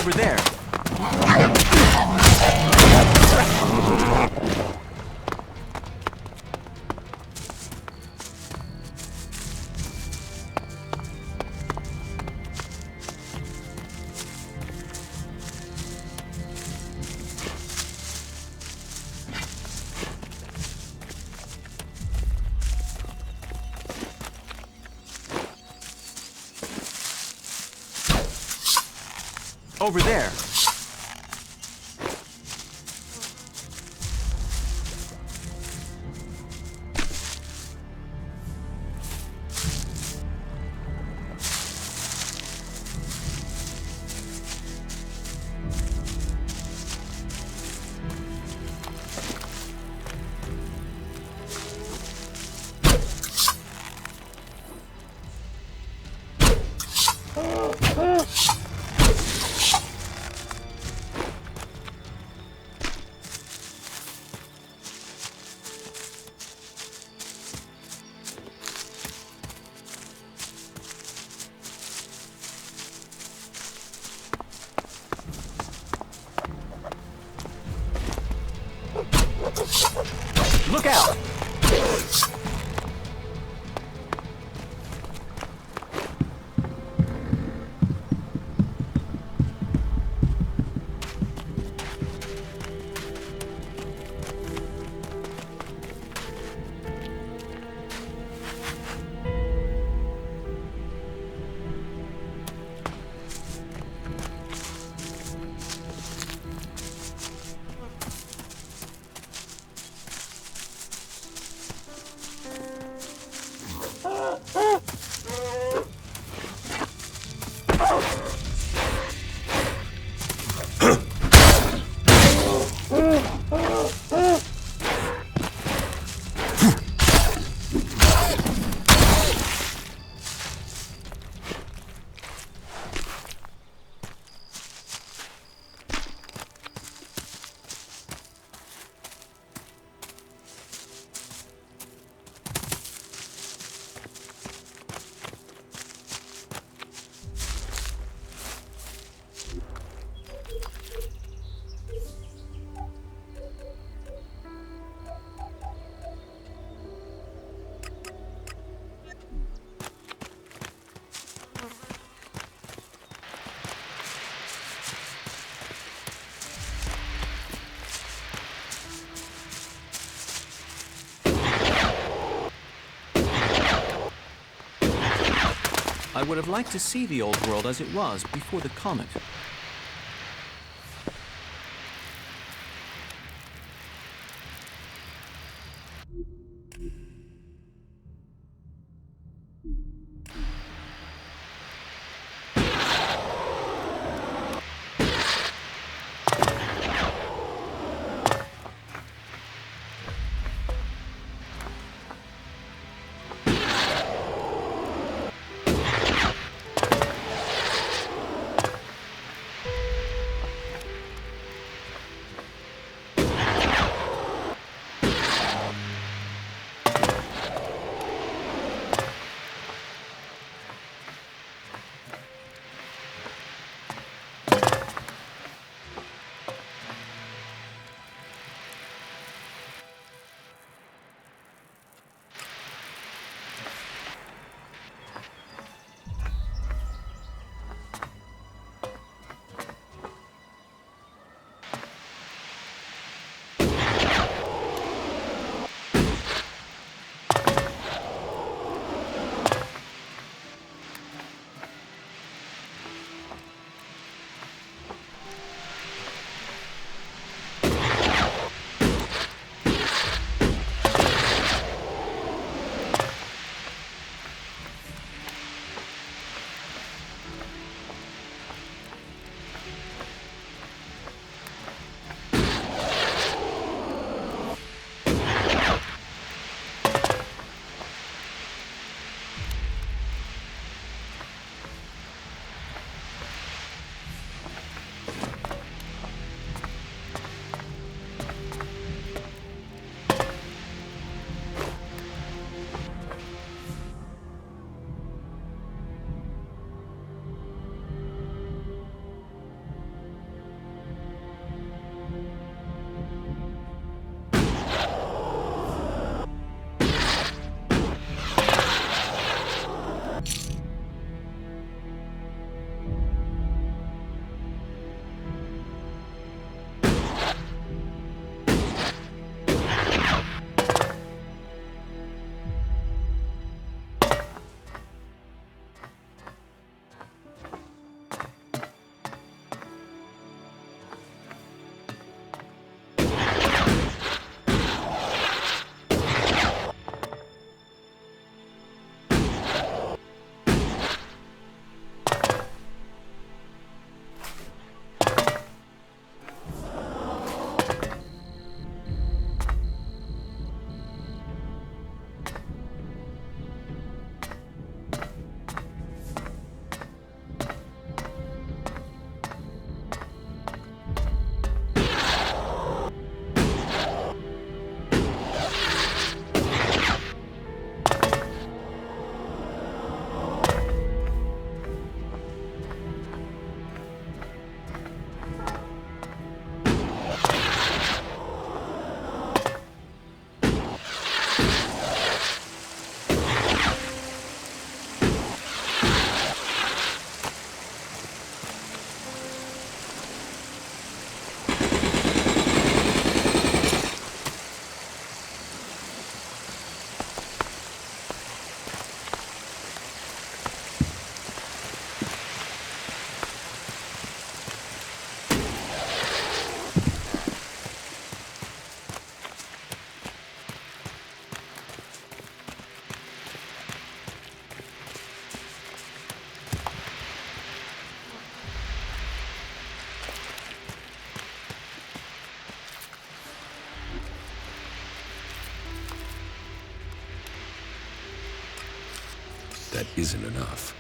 Over there. Over there. Look out! I would have liked to see the old world as it was before the comet. that isn't enough.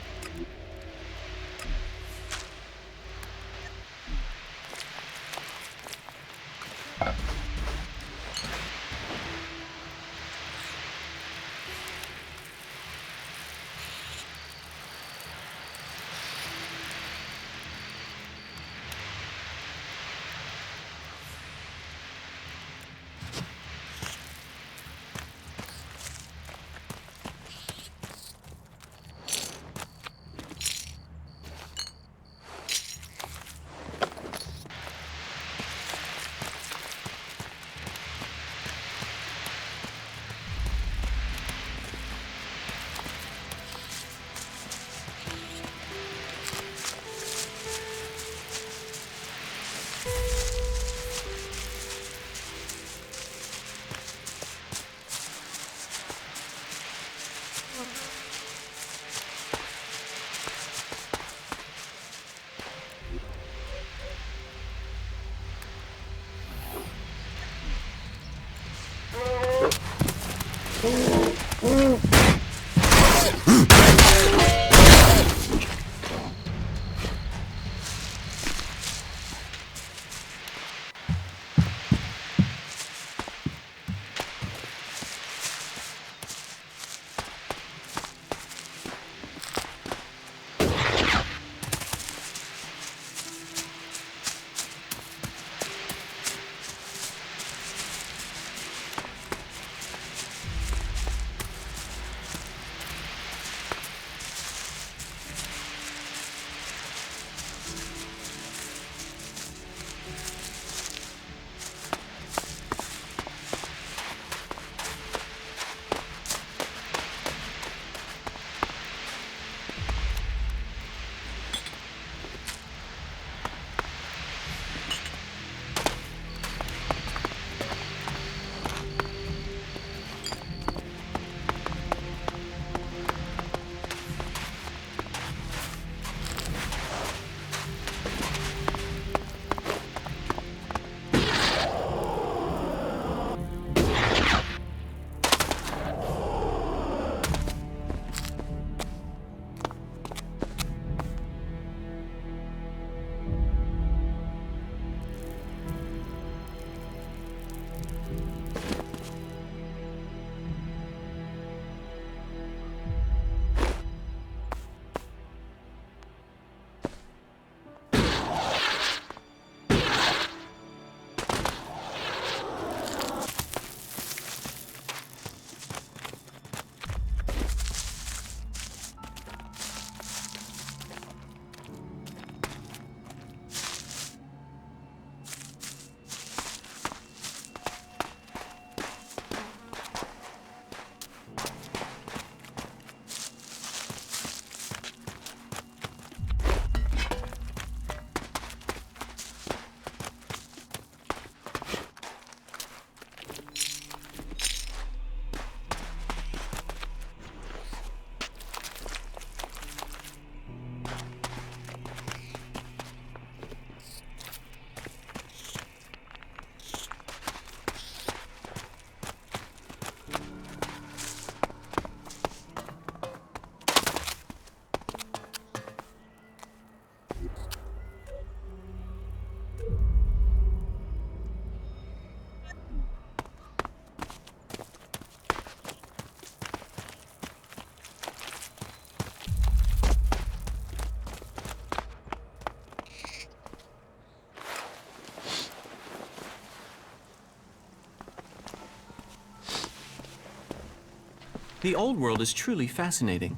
The old world is truly fascinating.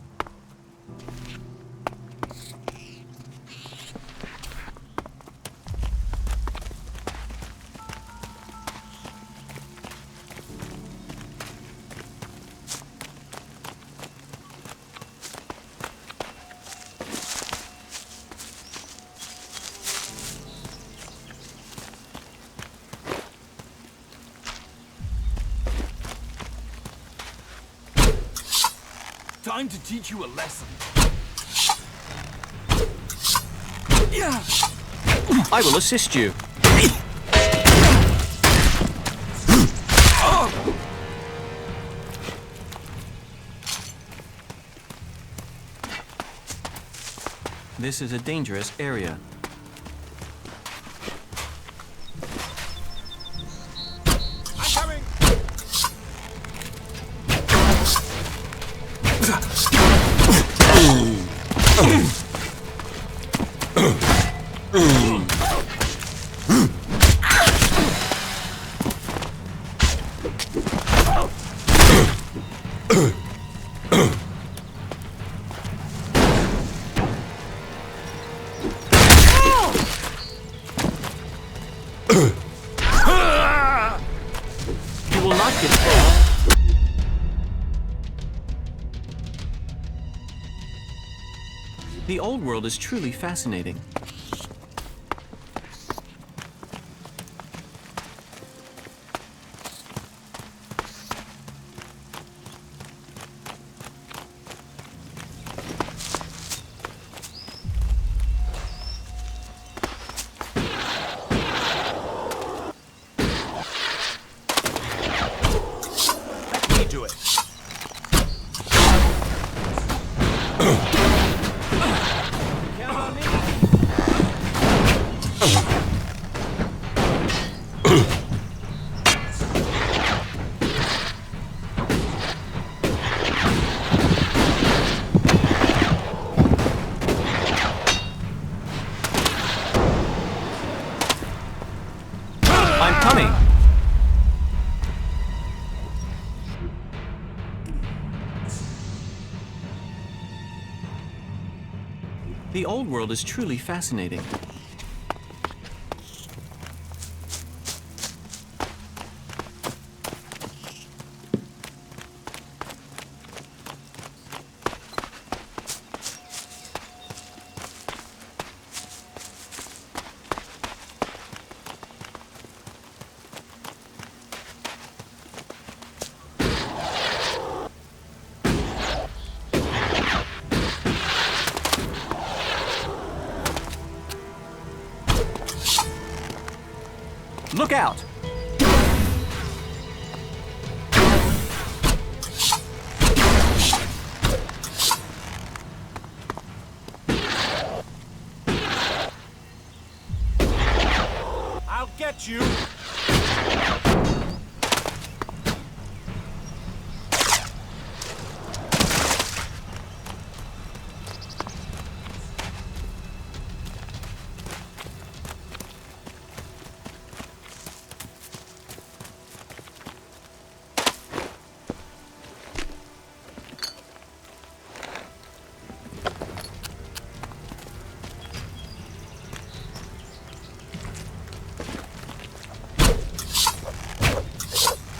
Time to teach you a lesson. I will assist you. This is a dangerous area. I'm coming! You will not get caught. The old world is truly fascinating. Let me do it. Count on me. I'm coming! The old world is truly fascinating. Look out! I'll get you.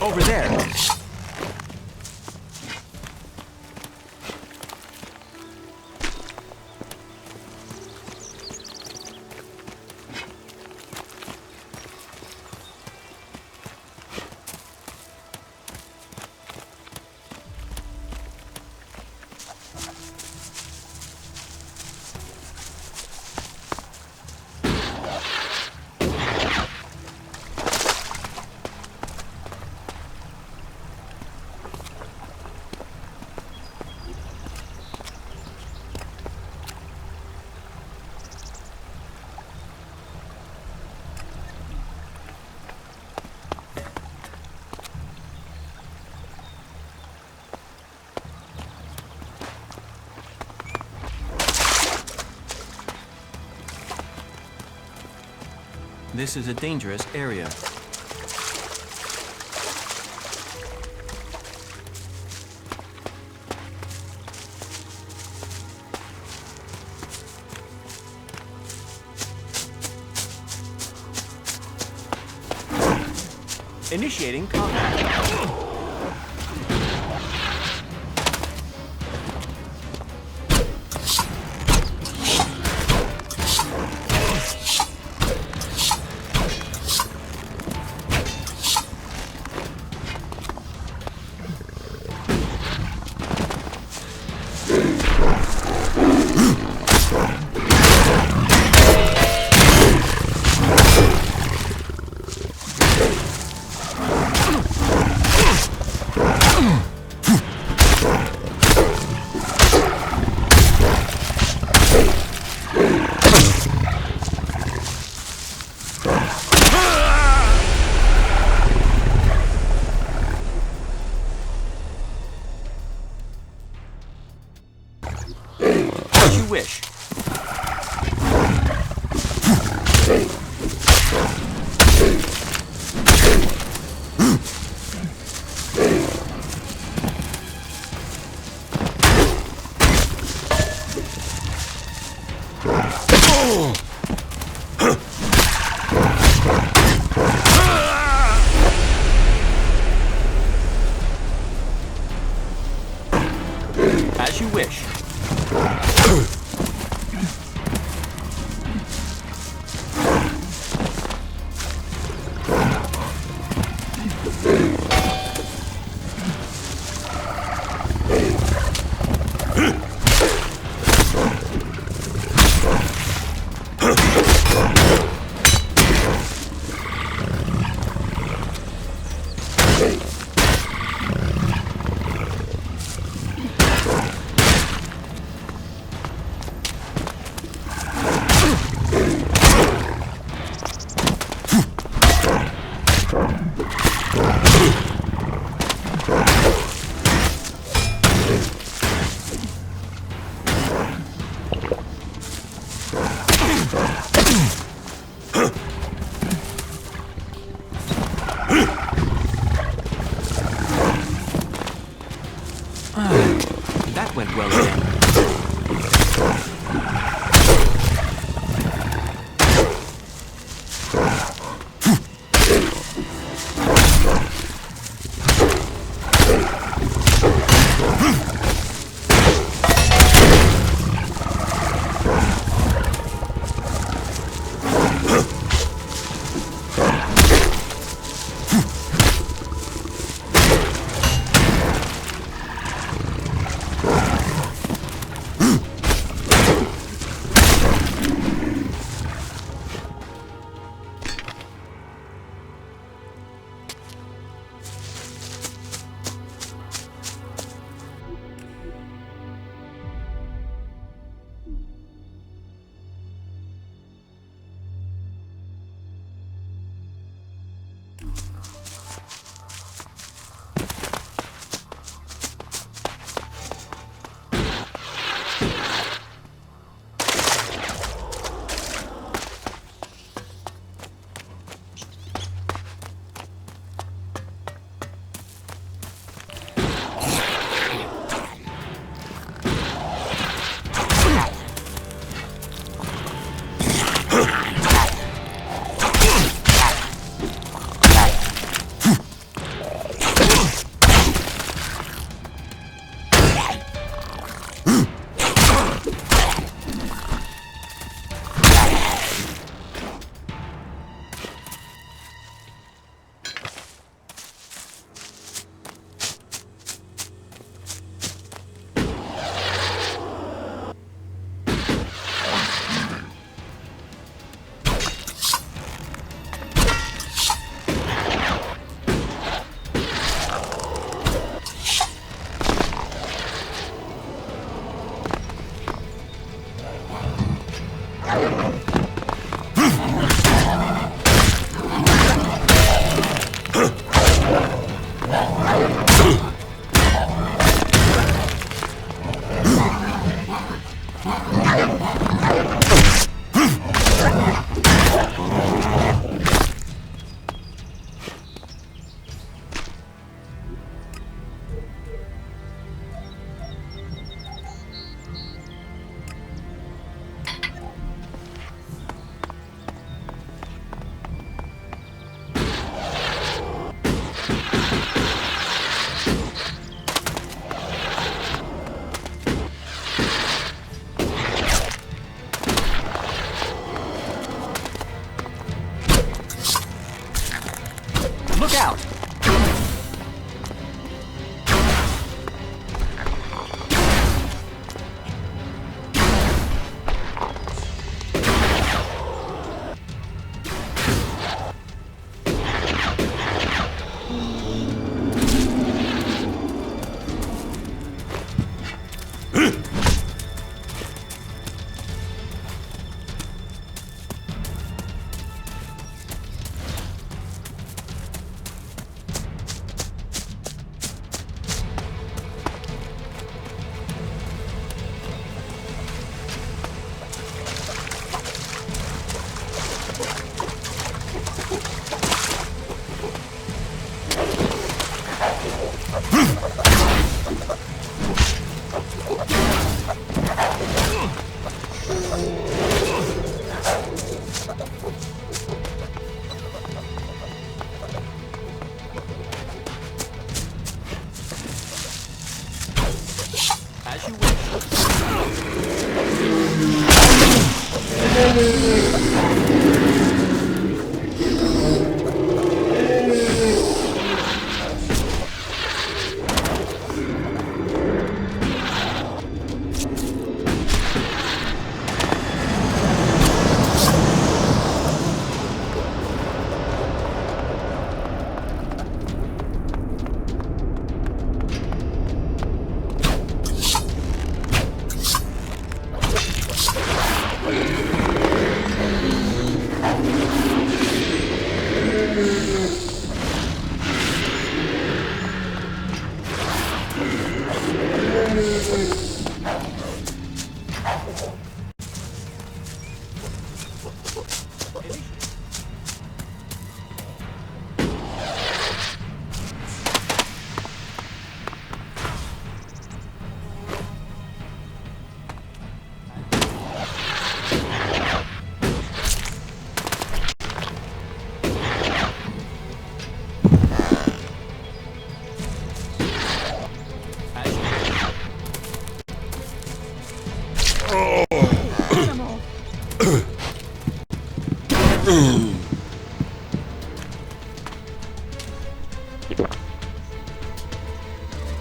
Over there! This is a dangerous area. Initiating combat. wish. That went well again.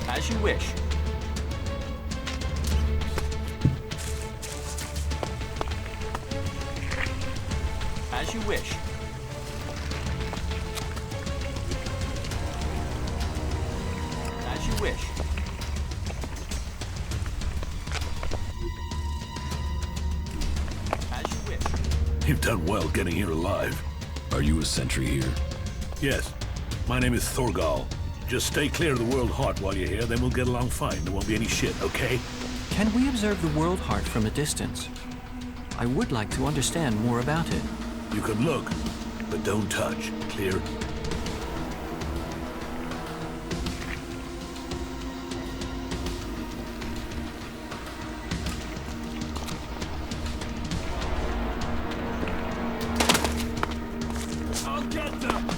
As you wish. As you wish. As you wish. As you wish. You've done well getting here alive. Are you a sentry here? Yes. My name is Thorgal. Just stay clear of the World Heart while you're here, then we'll get along fine. There won't be any shit, okay? Can we observe the World Heart from a distance? I would like to understand more about it. You can look, but don't touch. Clear? I'll get them!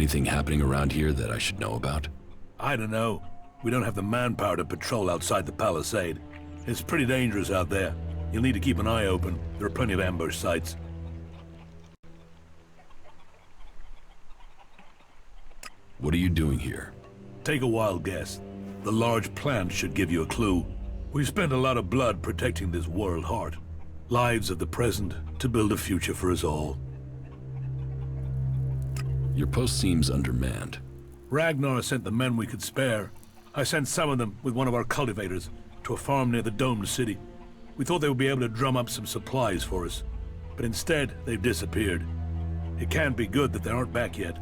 Anything happening around here that I should know about? I don't know. We don't have the manpower to patrol outside the palisade. It's pretty dangerous out there. You'll need to keep an eye open. There are plenty of ambush sites. What are you doing here? Take a wild guess. The large plant should give you a clue. We've spent a lot of blood protecting this world heart. Lives of the present to build a future for us all. Your post seems undermanned. Ragnar sent the men we could spare. I sent some of them with one of our cultivators to a farm near the domed city. We thought they would be able to drum up some supplies for us, but instead they've disappeared. It can't be good that they aren't back yet.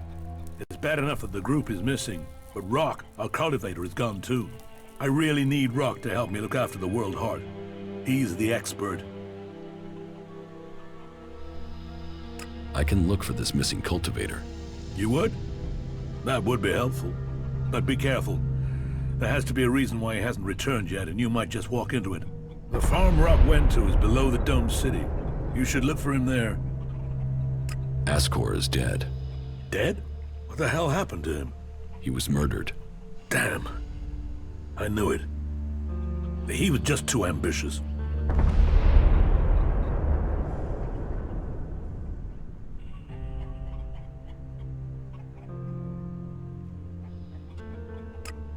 It's bad enough that the group is missing, but Rock, our cultivator, is gone too. I really need Rock to help me look after the World Heart. He's the expert. I can look for this missing cultivator. You would? That would be helpful. But be careful. There has to be a reason why he hasn't returned yet, and you might just walk into it. The farm Rock went to is below the domed city. You should look for him there. Ascor is dead. Dead? What the hell happened to him? He was murdered. Damn. I knew it. He was just too ambitious.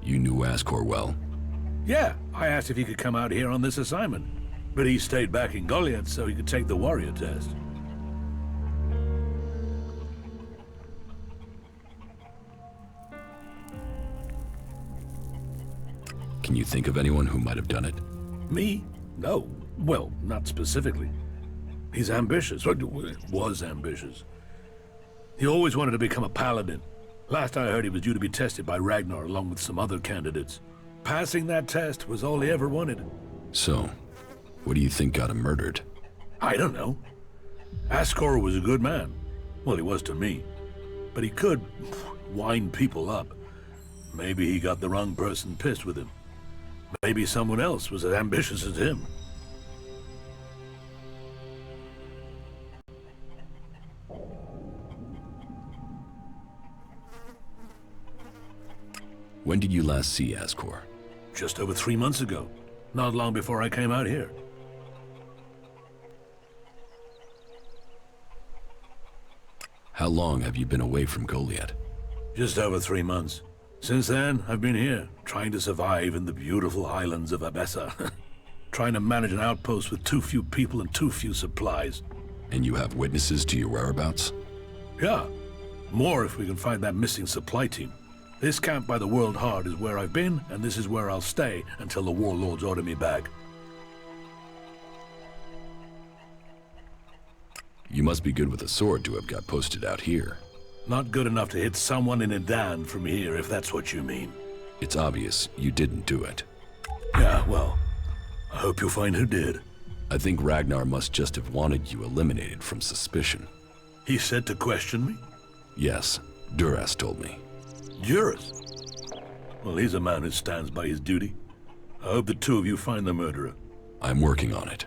You knew Ascor well. Yeah, I asked if he could come out here on this assignment. But he stayed back in Goliath so he could take the warrior test. Can you think of anyone who might have done it? Me? No. Well, not specifically. He's ambitious, or was ambitious. He always wanted to become a paladin. Last I heard, he was due to be tested by Ragnar along with some other candidates. Passing that test was all he ever wanted. So, what do you think got him murdered? I don't know. Ascor was a good man. Well, he was to me. But he could wind people up. Maybe he got the wrong person pissed with him. Maybe someone else was as ambitious as him. When did you last see Ascor? Just over 3 months ago. Not long before I came out here. How long have you been away from Goliath? Just over 3 months. Since then, I've been here, trying to survive in the beautiful islands of Abessa. Trying to manage an outpost with too few people and too few supplies. And you have witnesses to your whereabouts? Yeah. More if we can find that missing supply team. This camp by the World Heart is where I've been, and this is where I'll stay until the warlords order me back. You must be good with a sword to have got posted out here. Not good enough to hit someone in Edan from here, if that's what you mean. It's obvious you didn't do it. Yeah, well, I hope you'll find who did. I think Ragnar must just have wanted you eliminated from suspicion. He said to question me? Yes, Duras told me. Juris? Well, he's a man who stands by his duty. I hope the two of you find the murderer. I'm working on it.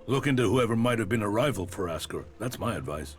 Look into whoever might have been a rival for Ascor. That's my advice.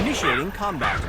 Initiating combat.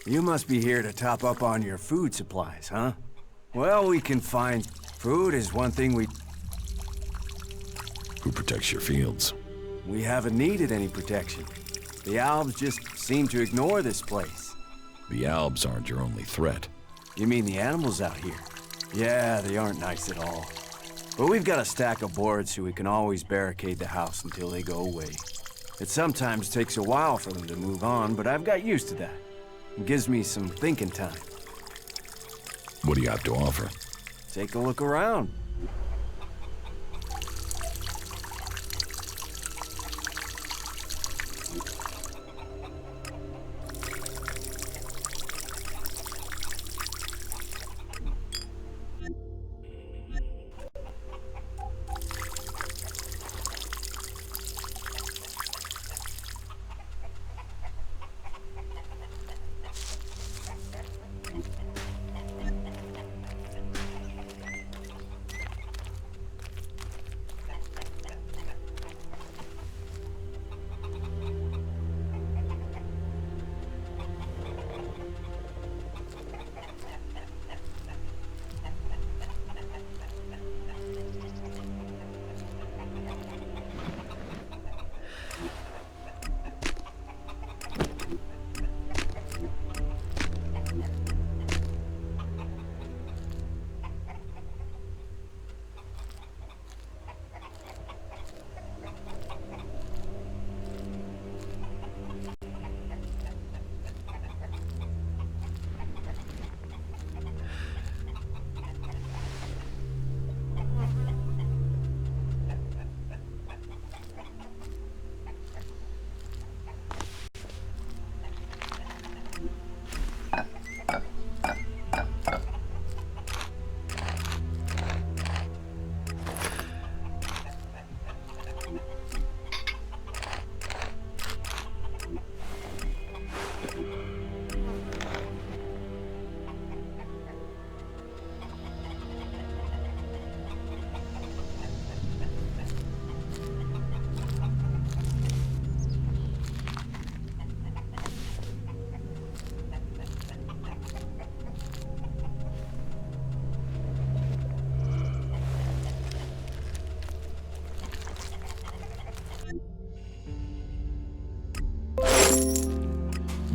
You must be here to top up on your food supplies, huh? Well, we can find... Food is one thing Who protects your fields? we haven't needed any protection. The Albs just seem to ignore this place. The Albs aren't your only threat. You mean the animals out here? Yeah, they aren't nice at all. But we've got a stack of boards so we can always barricade the house until they go away. It sometimes takes a while for them to move on, but I've got used to that. It gives me some thinking time. What do you have to offer? Take a look around.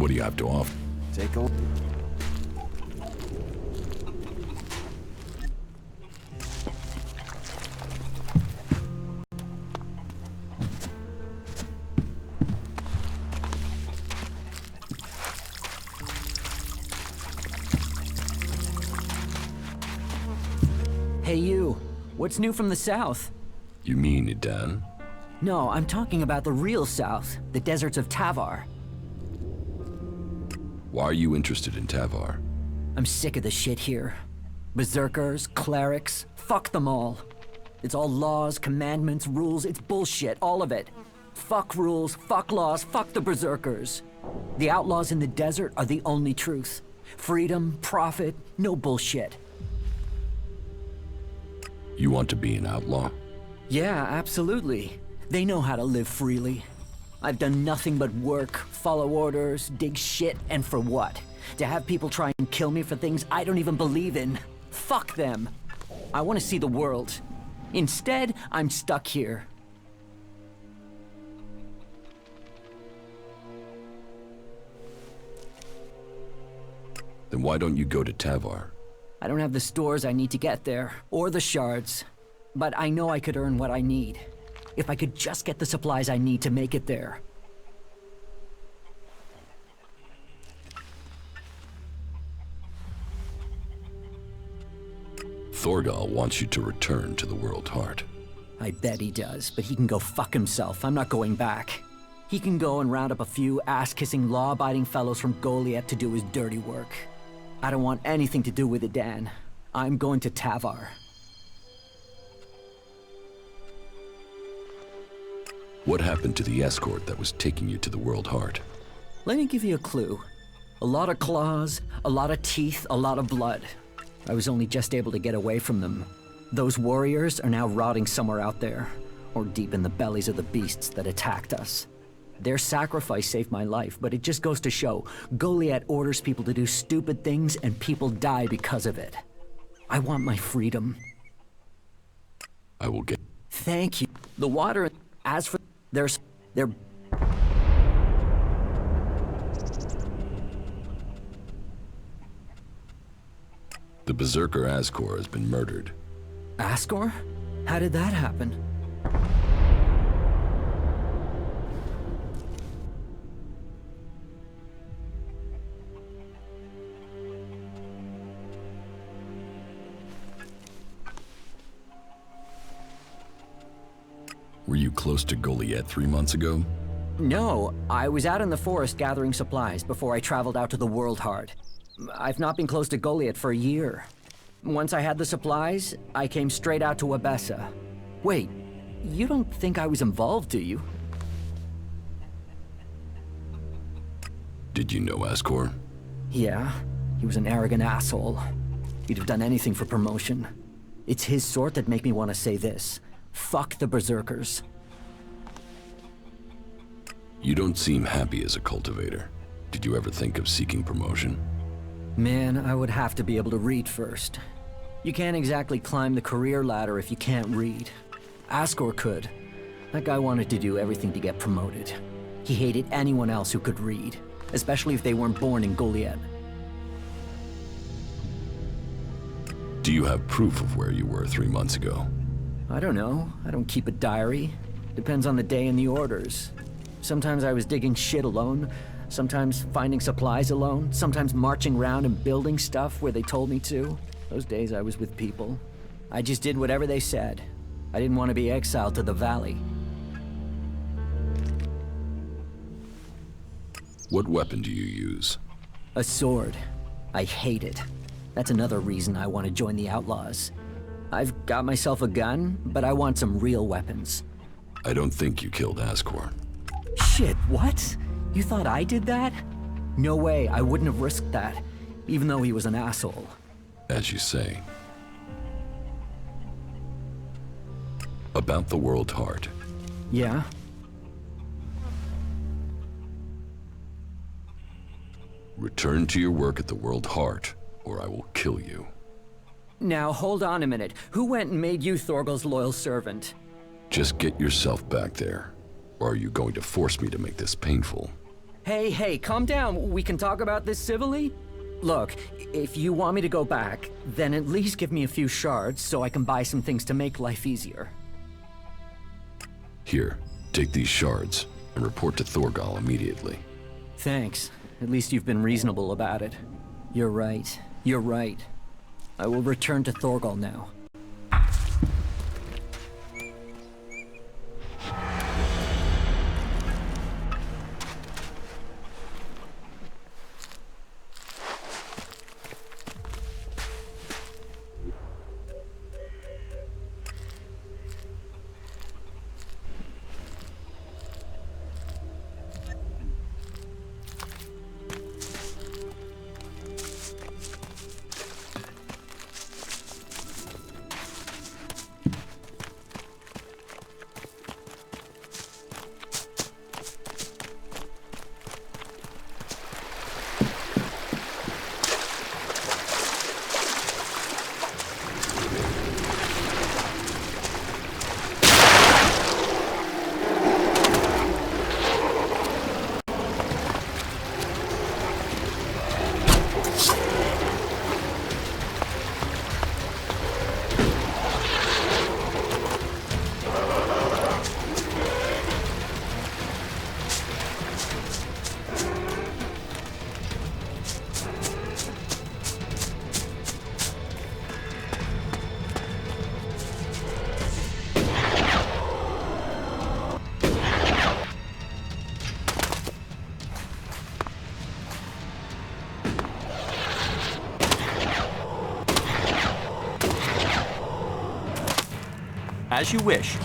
What do you have to offer? Take a look. Hey you, what's new from the south? You mean Idan? No, I'm talking about the real south, the deserts of Tavar. Why are you interested in Tavar? I'm sick of the shit here. Berserkers, clerics, fuck them all. It's all laws, commandments, rules, it's bullshit, all of it. Fuck rules, fuck laws, fuck the berserkers. The outlaws in the desert are the only truth. Freedom, profit, no bullshit. You want to be an outlaw? Yeah, absolutely. They know how to live freely. I've done nothing but work, follow orders, dig shit, and for what? To have people try and kill me for things I don't even believe in. Fuck them. I want to see the world. Instead, I'm stuck here. Then why don't you go to Tavar? I don't have the stores I need to get there, or the shards. But I know I could earn what I need. If I could just get the supplies I need to make it there. Thorgal wants you to return to the World Heart. I bet he does, but he can go fuck himself. I'm not going back. He can go and round up a few ass-kissing, law-abiding fellows from Goliath to do his dirty work. I don't want anything to do with it, Dan. I'm going to Tavar. What happened to the escort that was taking you to the World Heart? Let me give you a clue. A lot of claws, a lot of teeth, a lot of blood. I was only just able to get away from them. Those warriors are now rotting somewhere out there, or deep in the bellies of the beasts that attacked us. Their sacrifice saved my life, but it just goes to show, Goliath orders people to do stupid things and people die because of it. I want my freedom. I will get... Thank you. The water, as for... They're... The Berserker Ascor has been murdered. Ascor? How did that happen? Were you close to Goliath 3 months ago? No, I was out in the forest gathering supplies before I traveled out to the World Heart. I've not been close to Goliath for a year. Once I had the supplies, I came straight out to Abessa. Wait, you don't think I was involved, do you? Did you know Ascor? Yeah, he was an arrogant asshole. He'd have done anything for promotion. It's his sort that make me want to say this. Fuck the Berserkers. You don't seem happy as a cultivator. Did you ever think of seeking promotion? Man, I would have to be able to read first. You can't exactly climb the career ladder if you can't read. Ascor could. That guy wanted to do everything to get promoted. He hated anyone else who could read, especially if they weren't born in Goliath. Do you have proof of where you were 3 months ago? I don't know. I don't keep a diary. Depends on the day and the orders. Sometimes I was digging shit alone. Sometimes finding supplies alone. Sometimes marching around and building stuff where they told me to. Those days I was with people. I just did whatever they said. I didn't want to be exiled to the valley. What weapon do you use? A sword. I hate it. That's another reason I want to join the Outlaws. I've got myself a gun, but I want some real weapons. I don't think you killed Ascor. Shit, what? You thought I did that? No way, I wouldn't have risked that, even though he was an asshole. As you say. About the World Heart. Yeah? Return to your work at the World Heart, or I will kill you. Now, hold on a minute. Who went and made you Thorgal's loyal servant? Just get yourself back there. Or are you going to force me to make this painful? Hey, calm down. We can talk about this civilly? Look, if you want me to go back, then at least give me a few shards so I can buy some things to make life easier. Here, take these shards and report to Thorgal immediately. Thanks. At least you've been reasonable about it. You're right. You're right. I will return to Thorgal now. As you wish.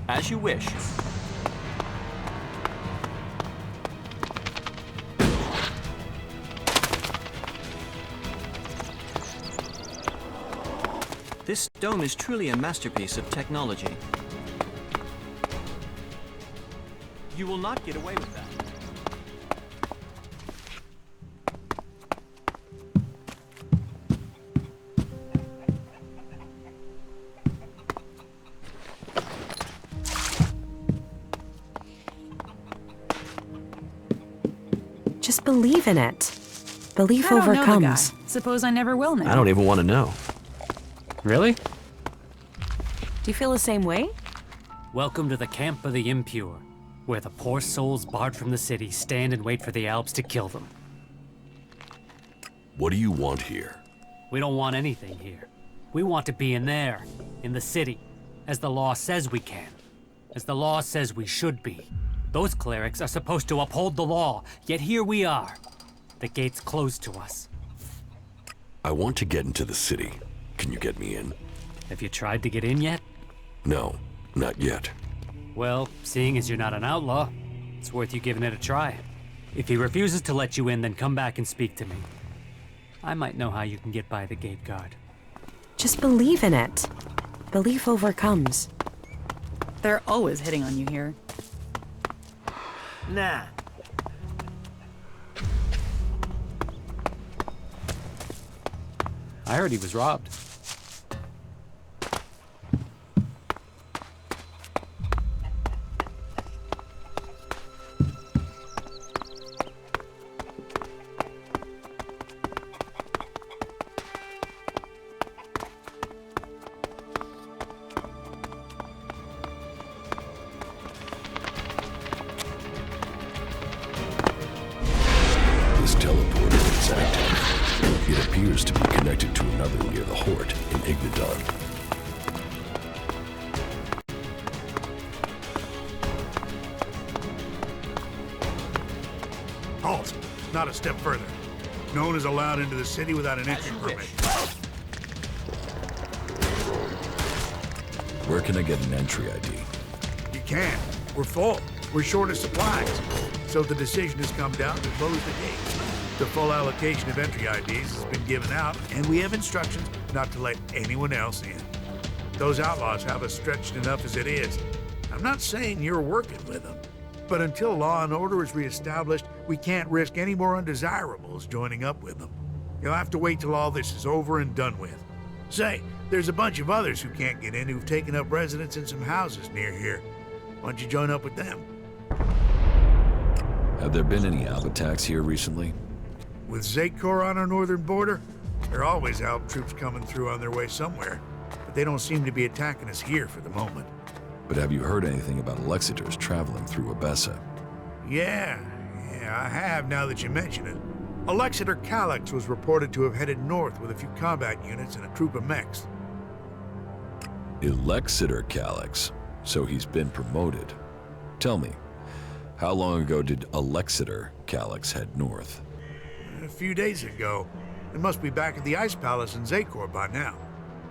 As you wish. This dome is truly a masterpiece of technology. You will not get away with that. Just believe in it. Belief I don't know the guy. overcomes. Suppose I never will now. I don't even want to know. Really? Do you feel the same way? Welcome to the camp of the impure, where the poor souls barred from the city stand and wait for the Alps to kill them. What do you want here? We don't want anything here. We want to be in there, in the city, as the law says we can, as the law says we should be. Those clerics are supposed to uphold the law, yet here we are. The gate's closed to us. I want to get into the city. Can you get me in? Have you tried to get in yet? No, not yet. Well, seeing as you're not an outlaw, it's worth you giving it a try. If he refuses to let you in, then come back and speak to me. I might know how you can get by the gate guard. Just believe in it. Belief overcomes. They're always hitting on you here. Nah. I heard he was robbed. This teleporter is active. It appears to be connected to another near the Hort in Ignadon. Halt! Not a step further. No one is allowed into the city without an entry permit. Where can I get an entry ID? You can. We're full. We're short of supplies. So the decision has come down to close the gates. The full allocation of entry IDs has been given out, and we have instructions not to let anyone else in. Those outlaws have us stretched enough as it is. I'm not saying you're working with them, but until law and order is reestablished, we can't risk any more undesirables joining up with them. You'll have to wait till all this is over and done with. Say, there's a bunch of others who can't get in who've taken up residence in some houses near here. Why don't you join up with them? Have there been any Alp attacks here recently? With Zakor on our northern border, there are always Alp troops coming through on their way somewhere, but they don't seem to be attacking us here for the moment. But have you heard anything about Alexiters traveling through Abessa? Yeah, I have now that you mention it. Alexiter Calyx was reported to have headed north with a few combat units and a troop of mechs. Alexiter Calyx, so he's been promoted. Tell me, how long ago did Alexiter Calyx head north? A few days ago. It must be back at the Ice Palace in Zakor by now.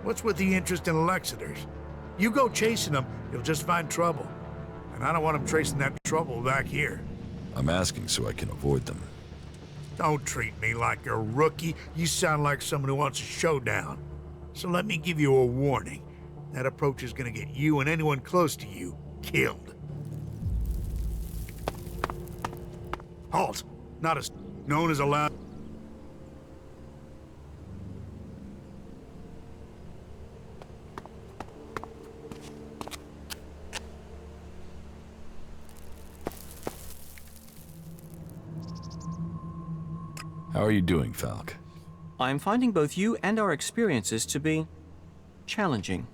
What's with the interest in Alexiters? You go chasing them, you'll just find trouble. And I don't want them tracing that trouble back here. I'm asking so I can avoid them. Don't treat me like a rookie. You sound like someone who wants a showdown. So let me give you a warning. That approach is gonna get you and anyone close to you killed. Halt! Not as known as allowed. How are you doing, Falk? I'm finding both you and our experiences to be challenging.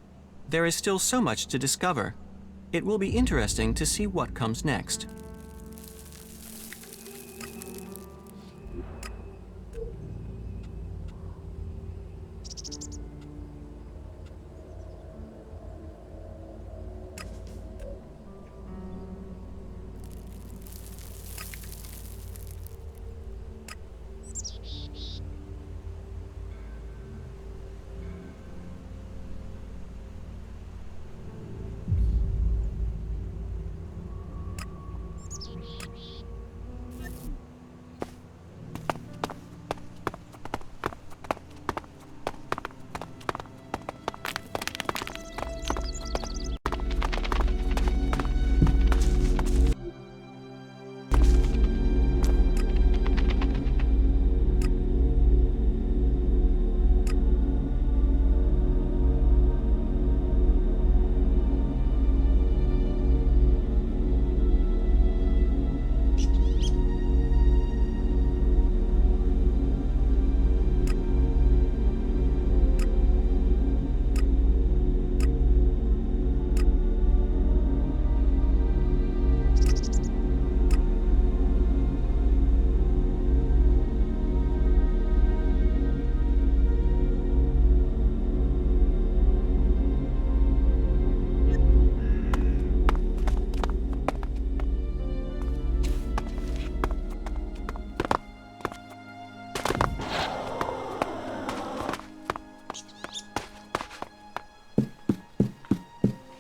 There is still so much to discover. It will be interesting to see what comes next.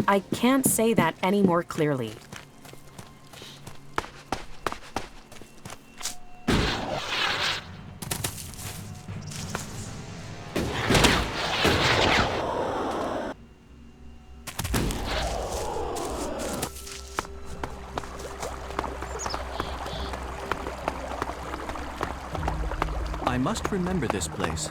I can't say that any more clearly. I must remember this place.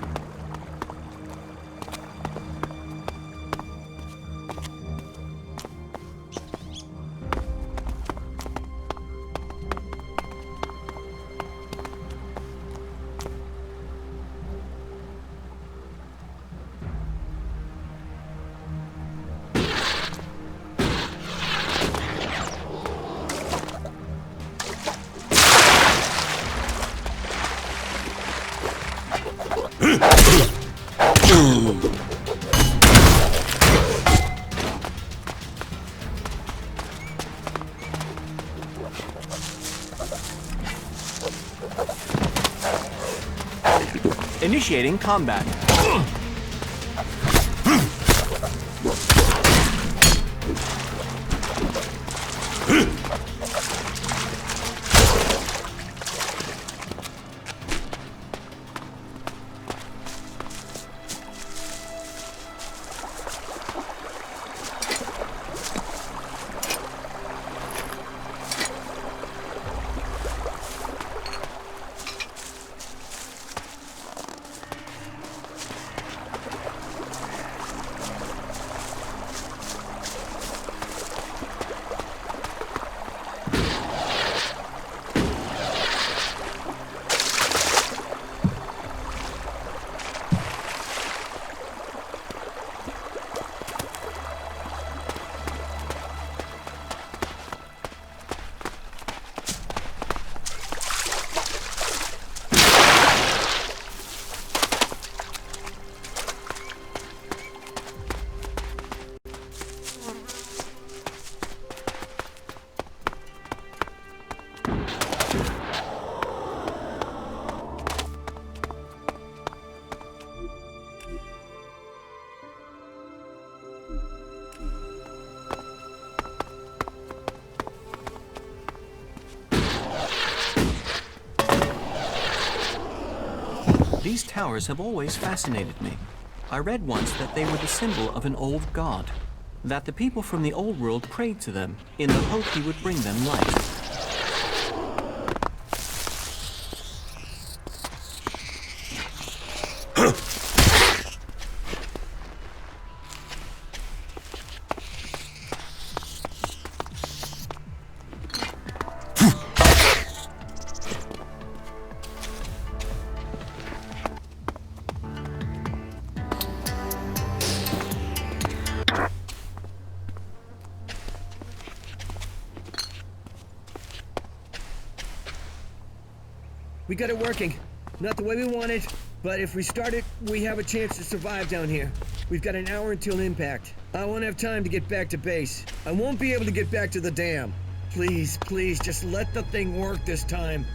Initiating combat. These towers have always fascinated me. I read once that they were the symbol of an old god, that the people from the old world prayed to them in the hope he would bring them light. We got it working. Not the way we wanted, but if we start it, we have a chance to survive down here. We've got an hour until impact. I won't have time to get back to base. I won't be able to get back to the dam. Please, please, just let the thing work this time.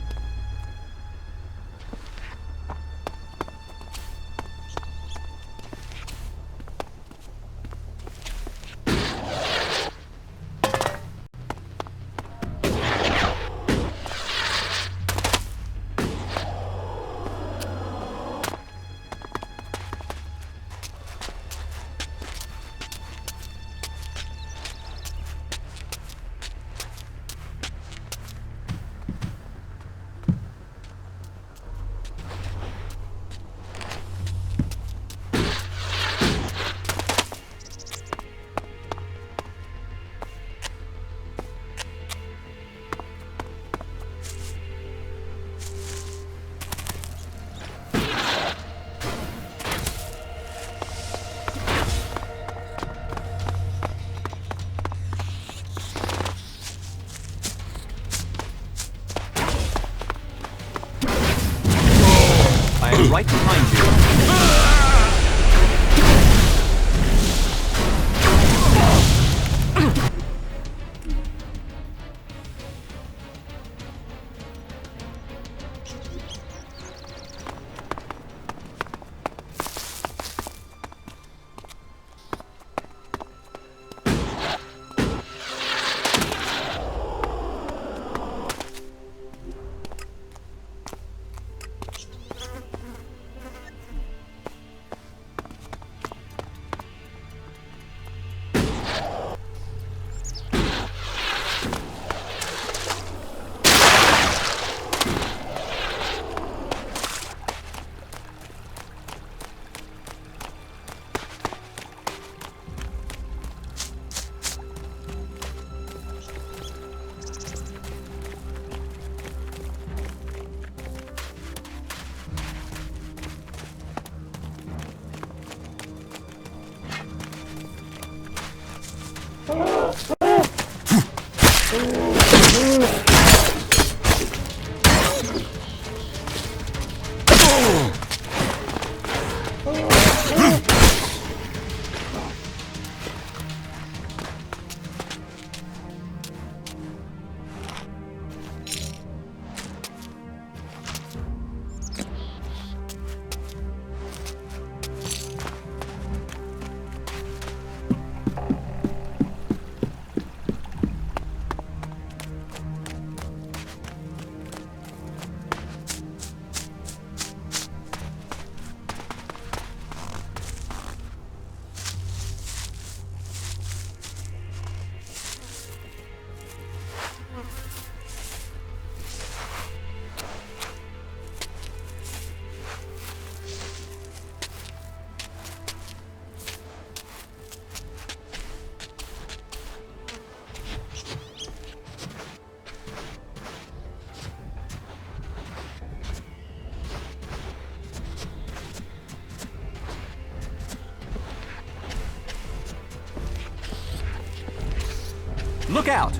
Look out!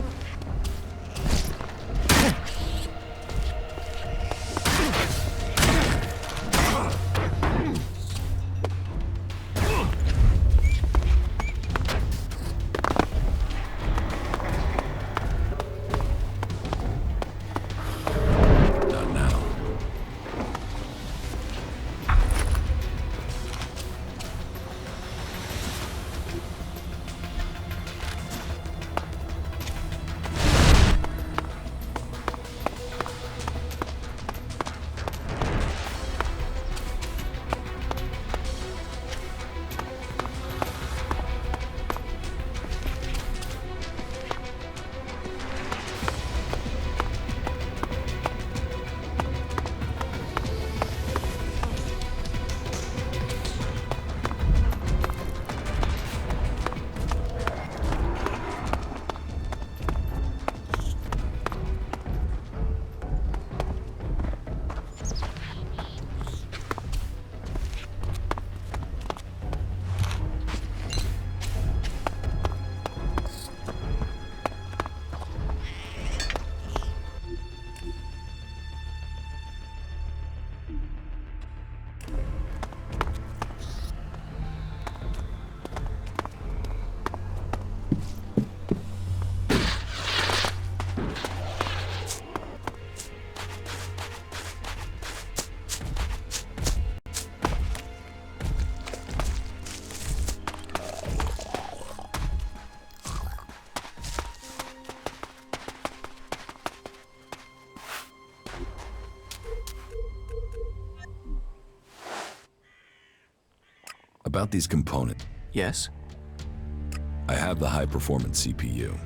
Not now. About these components, Yes? I have the high-performance CPU.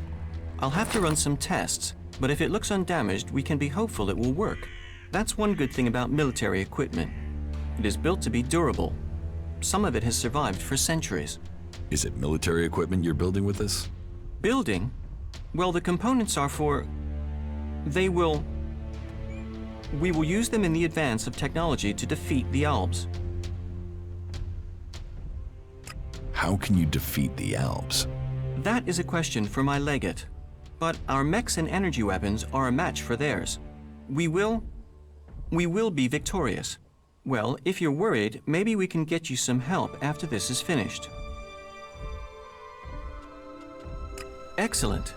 I'll have to run some tests, but if it looks undamaged, we can be hopeful it will work. That's one good thing about military equipment. It is built to be durable. Some of it has survived for centuries. Is it military equipment you're building with this? Building? Well, the components are for... We will use them in the advance of technology to defeat the Alps. How can you defeat the Alps? That is a question for my legate. But our mechs and energy weapons are a match for theirs. We will be victorious. Well, if you're worried, maybe we can get you some help after this is finished. Excellent.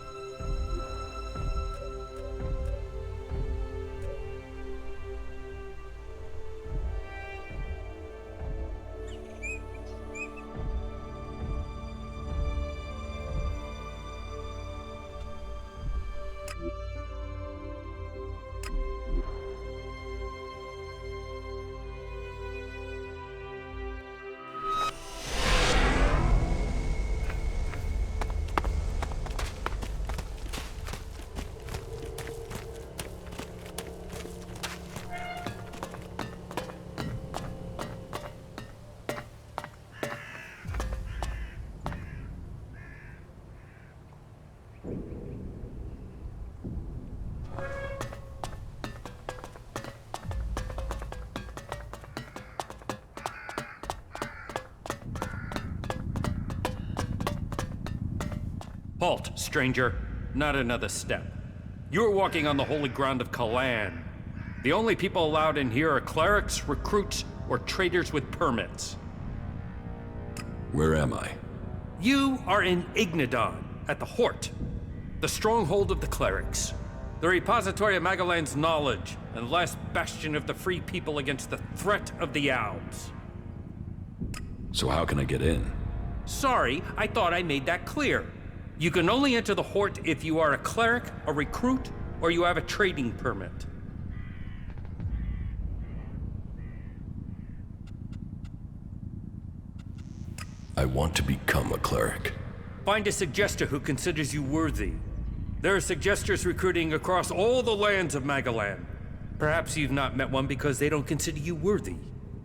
Halt, stranger. Not another step. You're walking on the holy ground of Kalan. The only people allowed in here are clerics, recruits, or traders with permits. Where am I? You are in Ignadon, at the Hort, the stronghold of the clerics, the repository of Magalan's knowledge, and last bastion of the free people against the threat of the Alps. So how can I get in? Sorry, I thought I made that clear. You can only enter the Hort if you are a cleric, a recruit, or you have a trading permit. I want to become a cleric. Find a suggester who considers you worthy. There are suggesters recruiting across all the lands of Magalan. Perhaps you've not met one because they don't consider you worthy.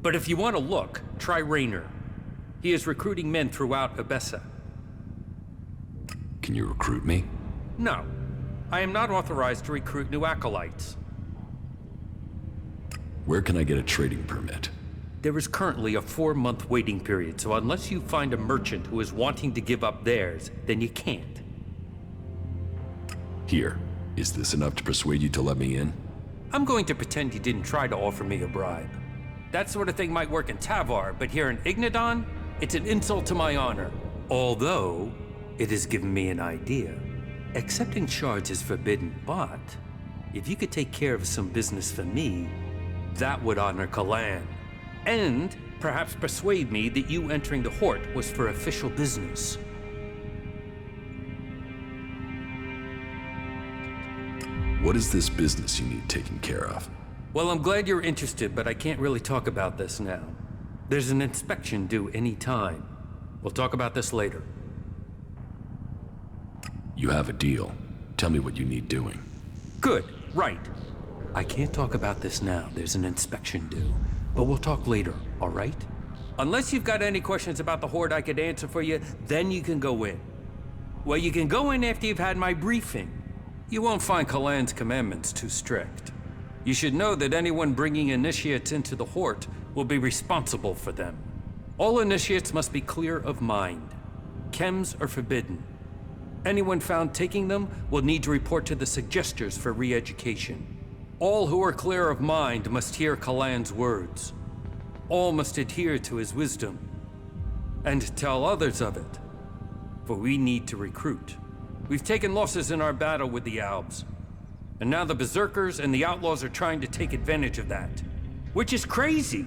But if you want to look, try Raynor. He is recruiting men throughout Abessa. Can you recruit me? No. I am not authorized to recruit new acolytes. Where can I get a trading permit? There is currently a 4-month waiting period, so unless you find a merchant who is wanting to give up theirs, then you can't. Here. Is this enough to persuade you to let me in? I'm going to pretend you didn't try to offer me a bribe. That sort of thing might work in Tavar, but here in Ignadon, it's an insult to my honor. Although, it has given me an idea. Accepting shards is forbidden, but if you could take care of some business for me, that would honor Kalan. And perhaps persuade me that you entering the Hort was for official business. What is this business you need taken care of? Well, I'm glad you're interested, but I can't really talk about this now. There's an inspection due any time. We'll talk about this later. You have a deal. Tell me what you need doing. Good, right. I can't talk about this now. There's an inspection due. But we'll talk later, all right? Unless you've got any questions about the Horde I could answer for you, then you can go in. Well, you can go in after you've had my briefing. You won't find Kalan's commandments too strict. You should know that anyone bringing initiates into the Horde will be responsible for them. All initiates must be clear of mind. Chems are forbidden. Anyone found taking them will need to report to the suggesters for re-education. All who are clear of mind must hear Kalan's words. All must adhere to his wisdom, and tell others of it. For we need to recruit. We've taken losses in our battle with the Albs, and now the Berserkers and the Outlaws are trying to take advantage of that. Which is crazy.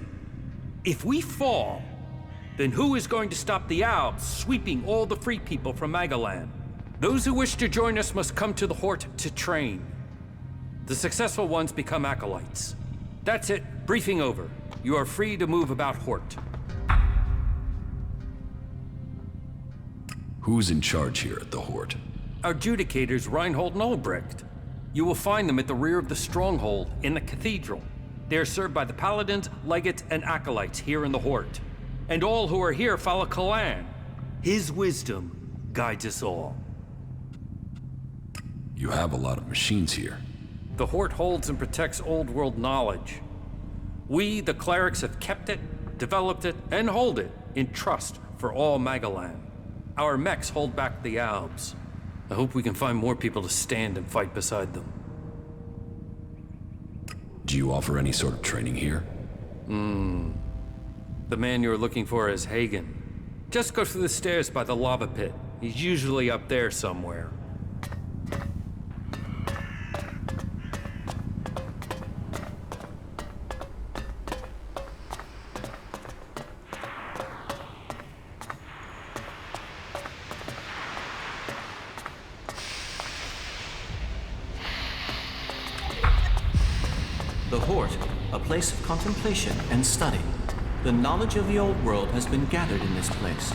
If we fall, then who is going to stop the Albs sweeping all the free people from Magalan? Those who wish to join us must come to the Hort to train. The successful ones become acolytes. That's it. Briefing over. You are free to move about Hort. Who's in charge here at the Hort? Our adjudicators, Reinhold and Ulbricht. You will find them at the rear of the stronghold in the cathedral. They are served by the paladins, legates, and acolytes here in the Hort. And all who are here follow Kalan. His wisdom guides us all. You have a lot of machines here. The Hort holds and protects old world knowledge. We, the clerics, have kept it, developed it, and hold it in trust for all Magalan. Our mechs hold back the Albs. I hope we can find more people to stand and fight beside them. Do you offer any sort of training here? The man you're looking for is Hagen. Just go through the stairs by the lava pit. He's usually up there somewhere. The Hort, a place of contemplation and study. The knowledge of the old world has been gathered in this place.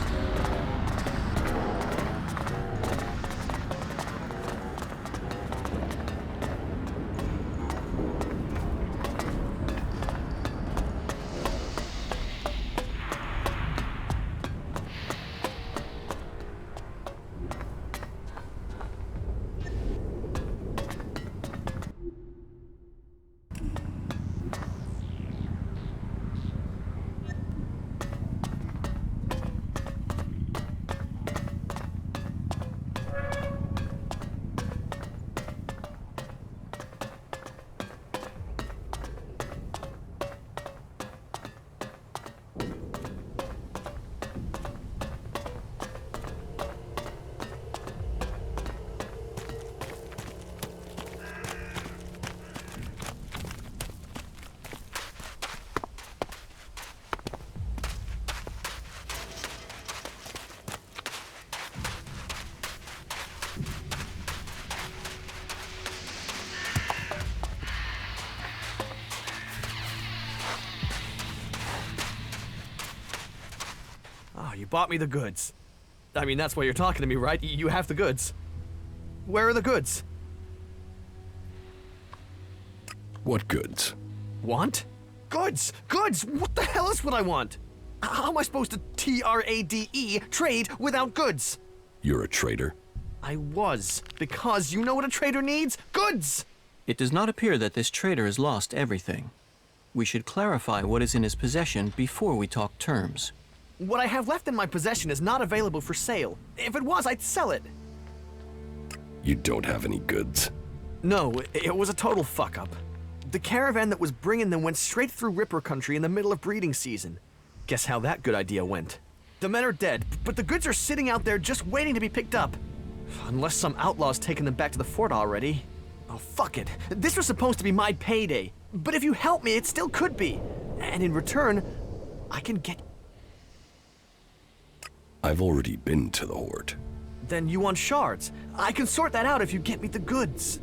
you bought me the goods. I mean, that's why you're talking to me, right? You have the goods. Where are the goods? What goods? Want? Goods! Goods! What the hell is what I want? How am I supposed to trade without goods? You're a traitor? I was, because you know what a trader needs? Goods! It does not appear that this trader has lost everything. We should clarify what is in his possession before we talk terms. What I have left in my possession is not available for sale. If it was, I'd sell it. You don't have any goods? No, it was a total fuck-up. The caravan that was bringing them went straight through Ripper country in the middle of breeding season. Guess how that good idea went. The men are dead, but the goods are sitting out there just waiting to be picked up. Unless some outlaw's taken them back to the fort already. Oh, fuck it. This was supposed to be my payday. But if you help me, it still could be. And in return, I can get... I've already been to the Horde. Then you want shards. I can sort that out if you get me the goods.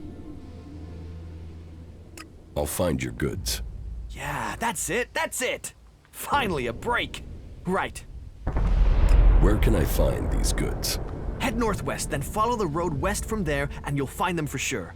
I'll find your goods. Yeah, that's it. That's it. Finally, a break. Right. Where can I find these goods? Head northwest, then follow the road west from there, and you'll find them for sure.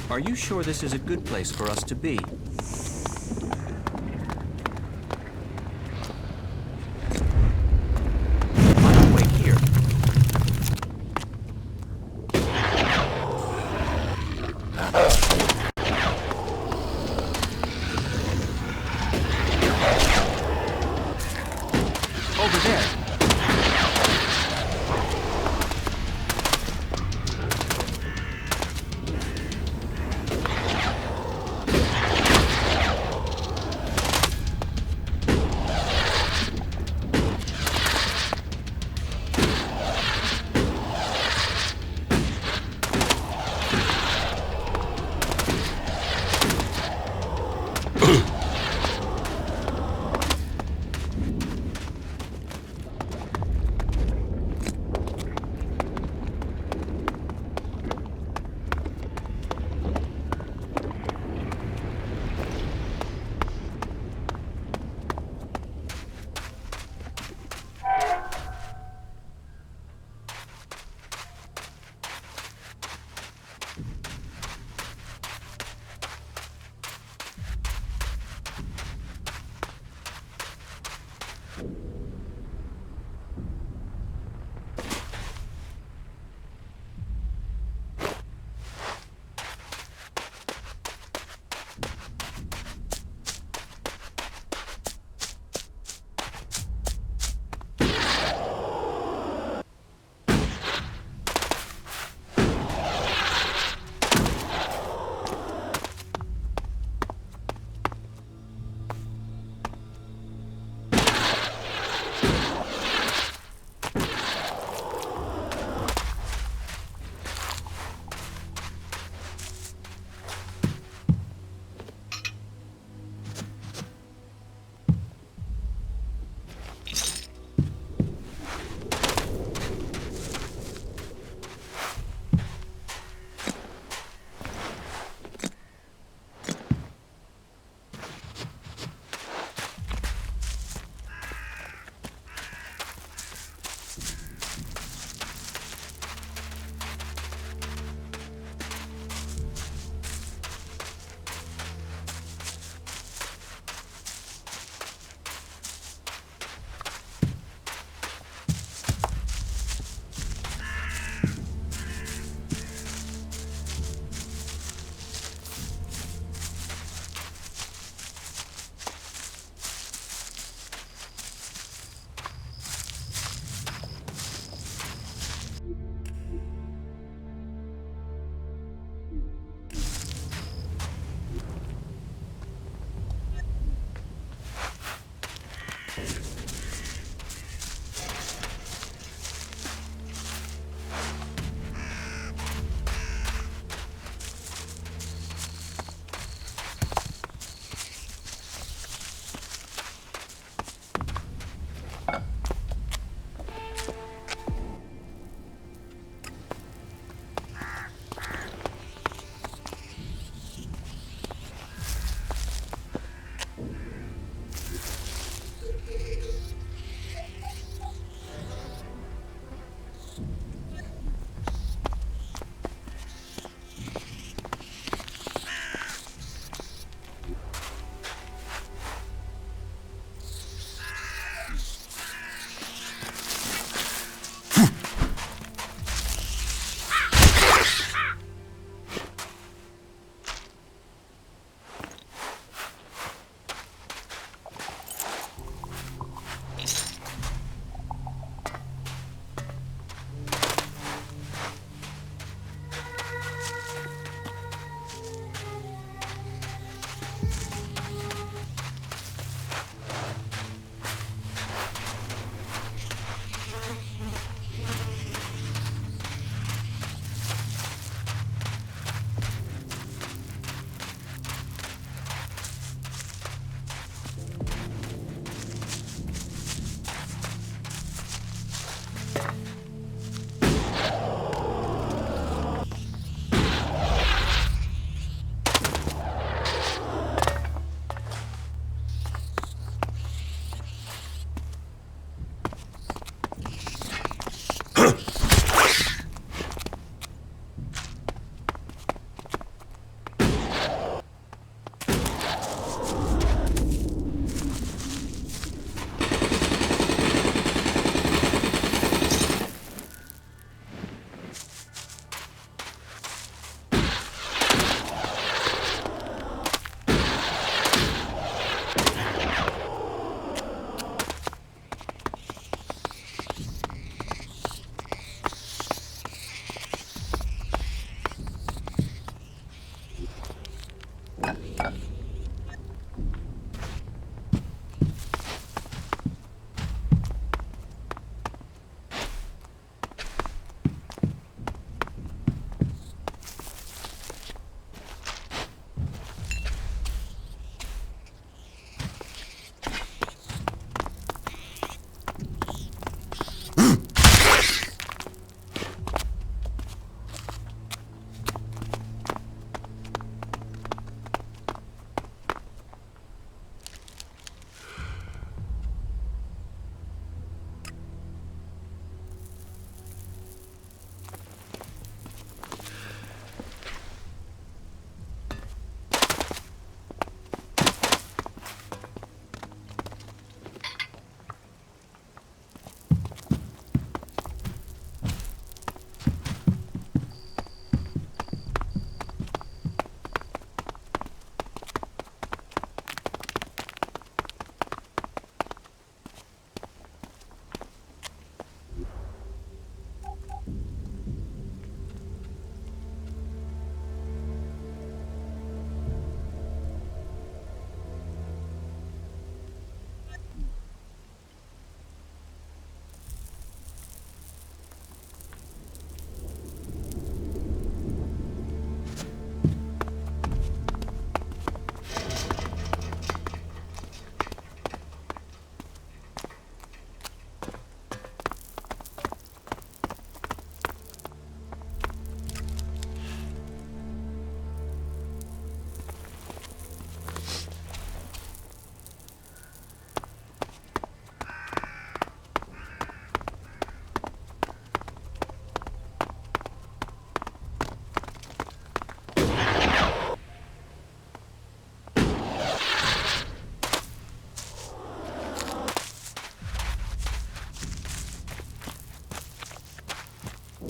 Are you sure this is a good place for us to be? Why not wait here? Over there.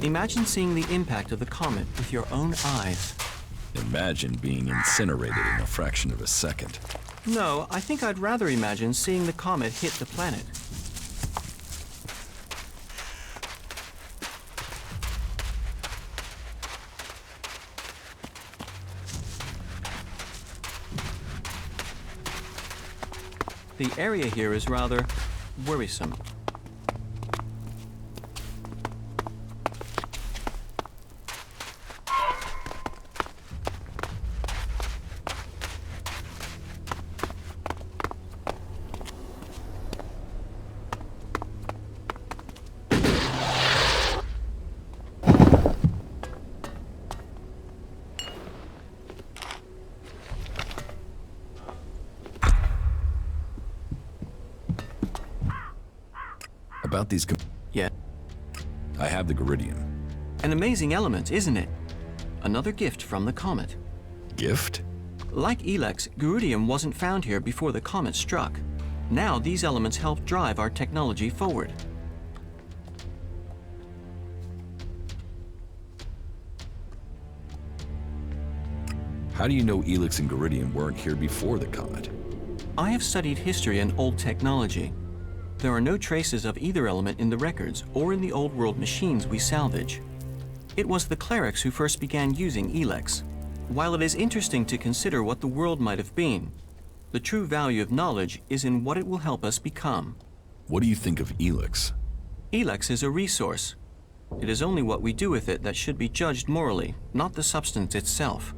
Imagine seeing the impact of the comet with your own eyes. Imagine being incinerated in a fraction of a second. No, I think I'd rather imagine seeing the comet hit the planet. The area here is rather worrisome. About these... Yeah. I have the Geridium. An amazing element, isn't it? Another gift from the comet. Gift? Like ELEX, Geridium wasn't found here before the comet struck. Now these elements help drive our technology forward. How do you know ELEX and Geridium weren't here before the comet? I have studied history and old technology. There are no traces of either element in the records or in the old world machines we salvage. It was the clerics who first began using ELEX. While it is interesting to consider what the world might have been, the true value of knowledge is in what it will help us become. What do you think of ELEX? ELEX is a resource. It is only what we do with it that should be judged morally, not the substance itself.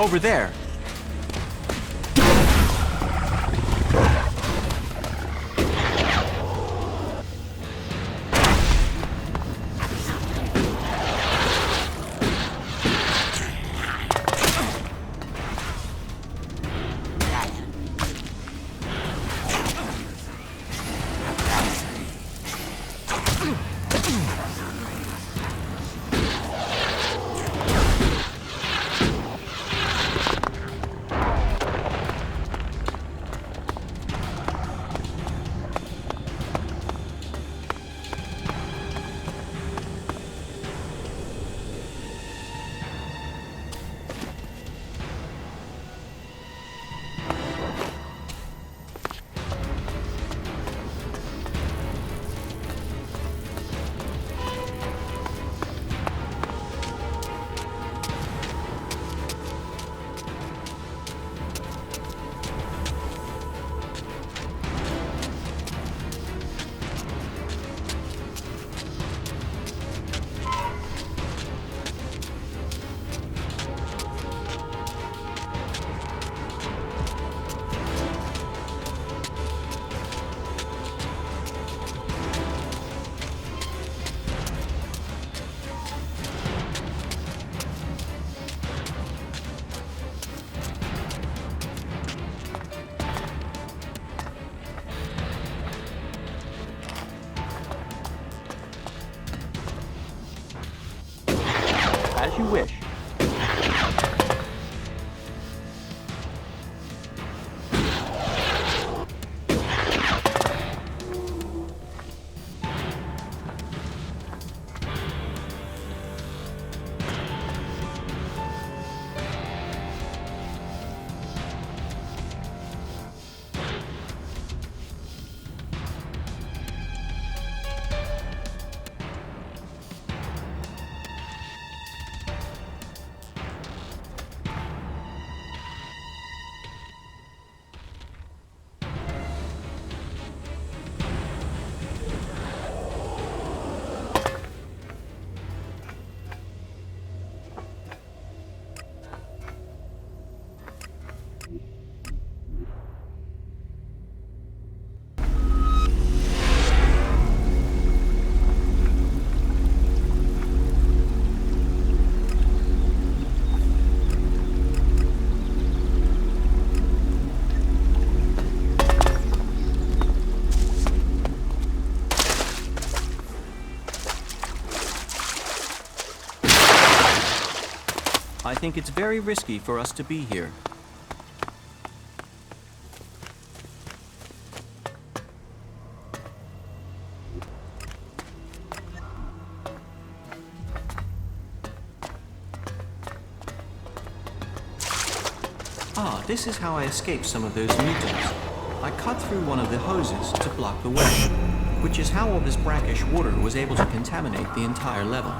over there. As you wish. I think it's very risky for us to be here. Ah, this is how I escaped some of those mutants. I cut through one of the hoses to block the way, which is how all this brackish water was able to contaminate the entire level.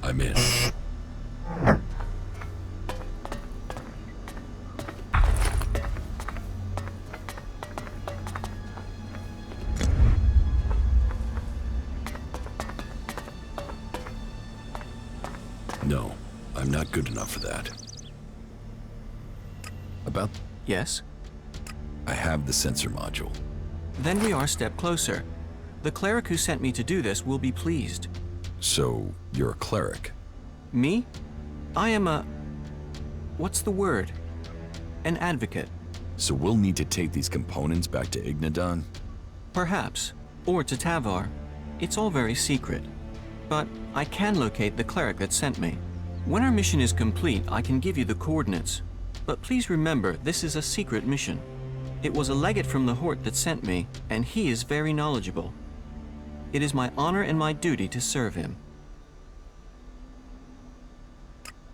I'm in. No, I'm not good enough for that. About... Yes? I have the sensor module. Then we are a step closer. The cleric who sent me to do this will be pleased. So, you're a cleric? Me? I am a... what's the word? An advocate. So we'll need to take these components back to Ignadon? Perhaps. Or to Tavar. It's all very secret. But I can locate the cleric that sent me. When our mission is complete, I can give you the coordinates. But please remember, this is a secret mission. It was a legate from the Hort that sent me, and he is very knowledgeable. It is my honor and my duty to serve him.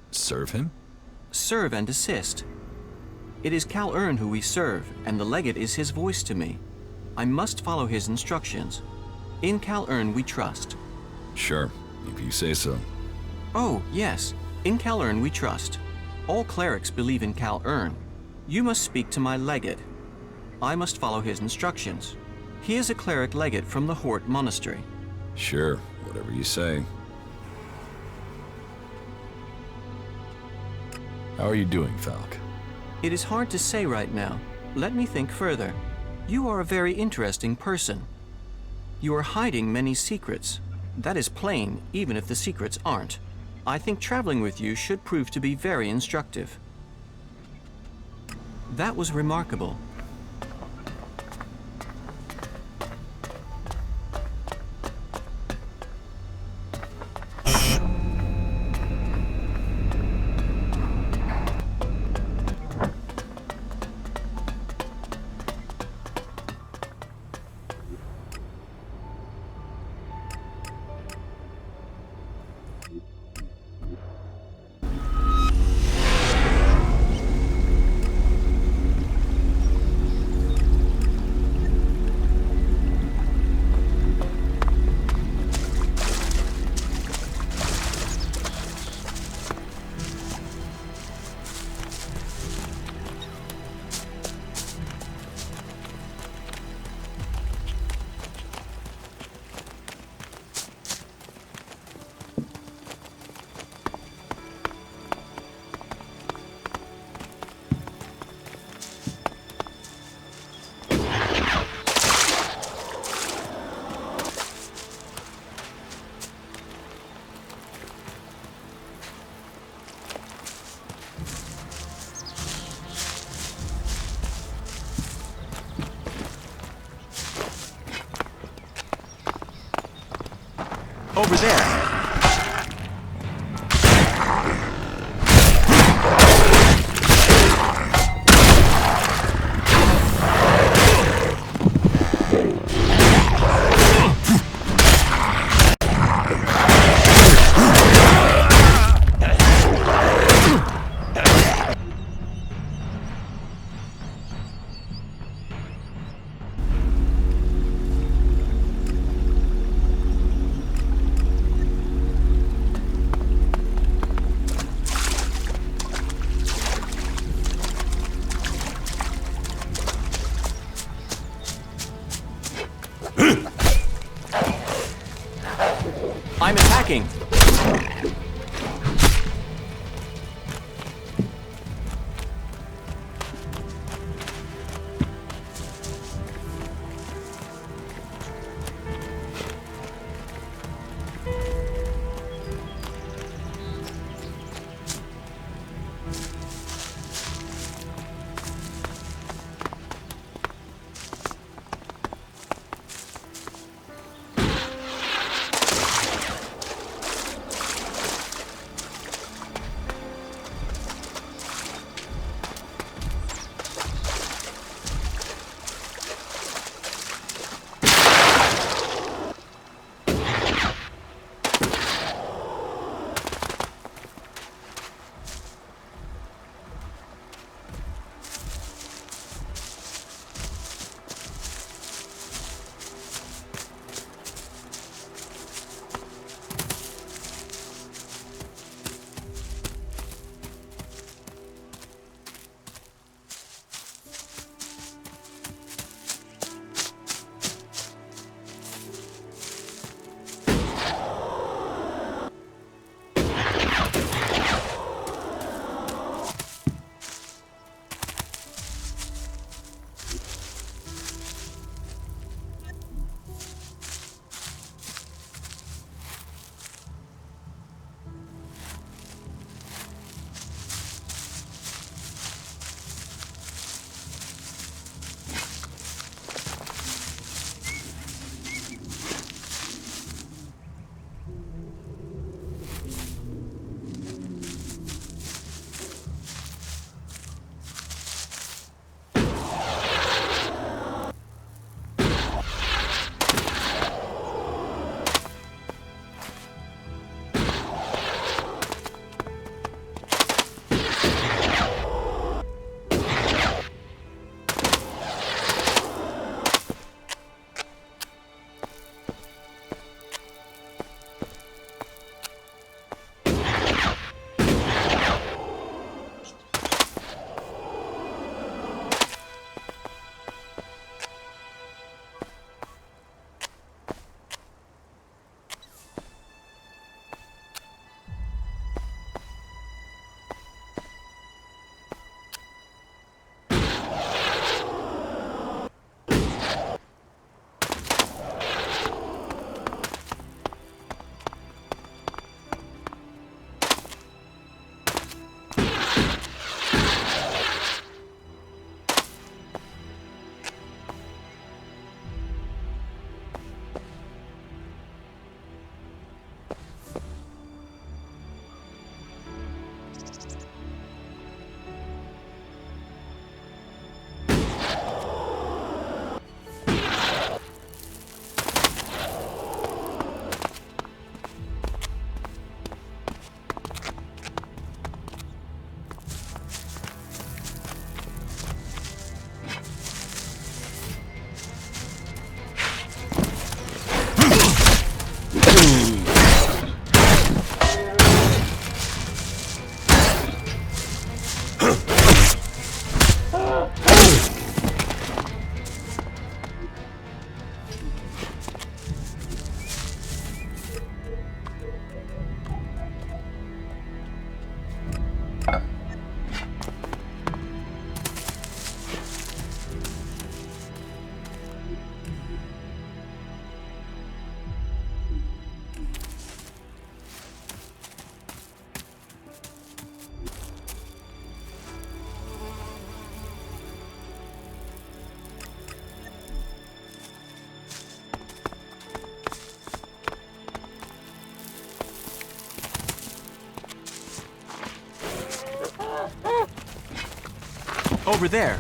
Serve him? Serve and assist. It is Cal Ern who we serve, and the legate is his voice to me. I must follow his instructions. In Cal Ern we trust. Sure, if you say so. Oh, yes. In Cal Ern we trust. All clerics believe in Cal Ern. You must speak to my legate. I must follow his instructions. He is a cleric legate from the Hort Monastery. Sure, whatever you say. How are you doing, Falk? It is hard to say right now. Let me think further. You are a very interesting person. You are hiding many secrets. That is plain, even if the secrets aren't. I think traveling with you should prove to be very instructive. That was remarkable. Over there. I'm attacking. over there.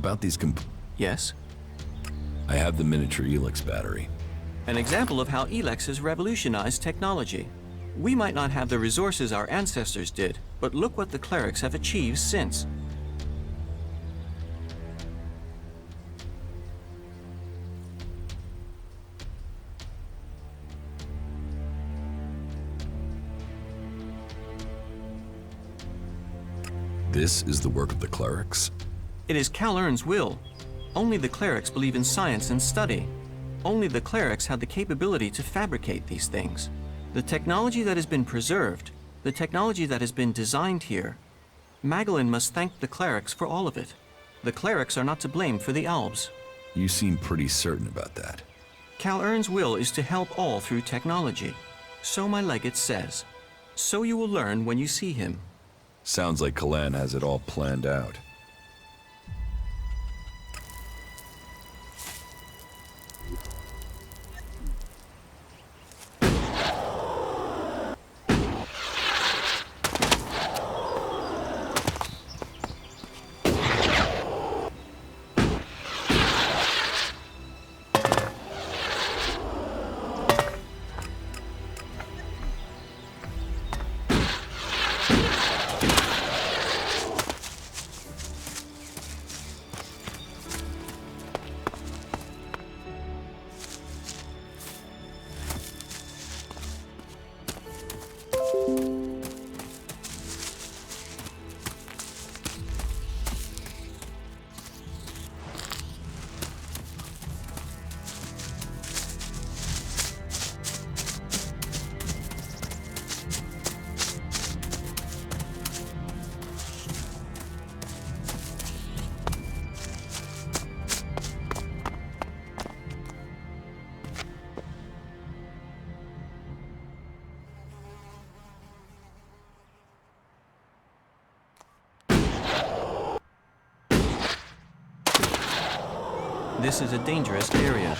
About these Yes? I have the miniature ELEX battery. An example of how ELEX has revolutionized technology. We might not have the resources our ancestors did, but look what the clerics have achieved since. This is the work of the clerics? It is Cal Ern's will. Only the clerics believe in science and study. Only the clerics have the capability to fabricate these things. The technology that has been preserved, the technology that has been designed here, Magdalene must thank the clerics for all of it. The clerics are not to blame for the Albs. You seem pretty certain about that. Cal Ern's will is to help all through technology. So my legate says. So you will learn when you see him. Sounds like Kalan has it all planned out. This is a dangerous area.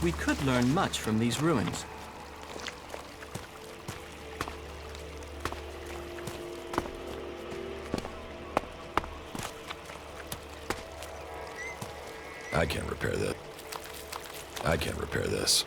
We could learn much from these ruins. I can't repair that. I can't repair this.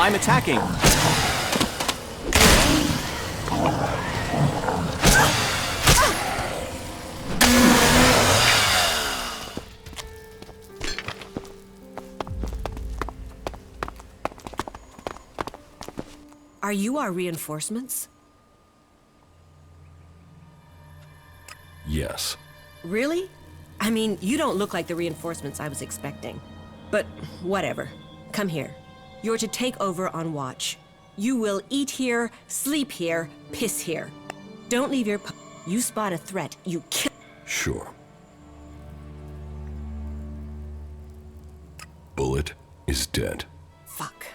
I'm attacking! Are you our reinforcements? Yes. Really? I mean, you don't look like the reinforcements I was expecting. But whatever. Come here. You're to take over on watch. You will eat here, sleep here, piss here. Don't leave your You spot a threat, you kill. Sure. Bullet is dead. Fuck.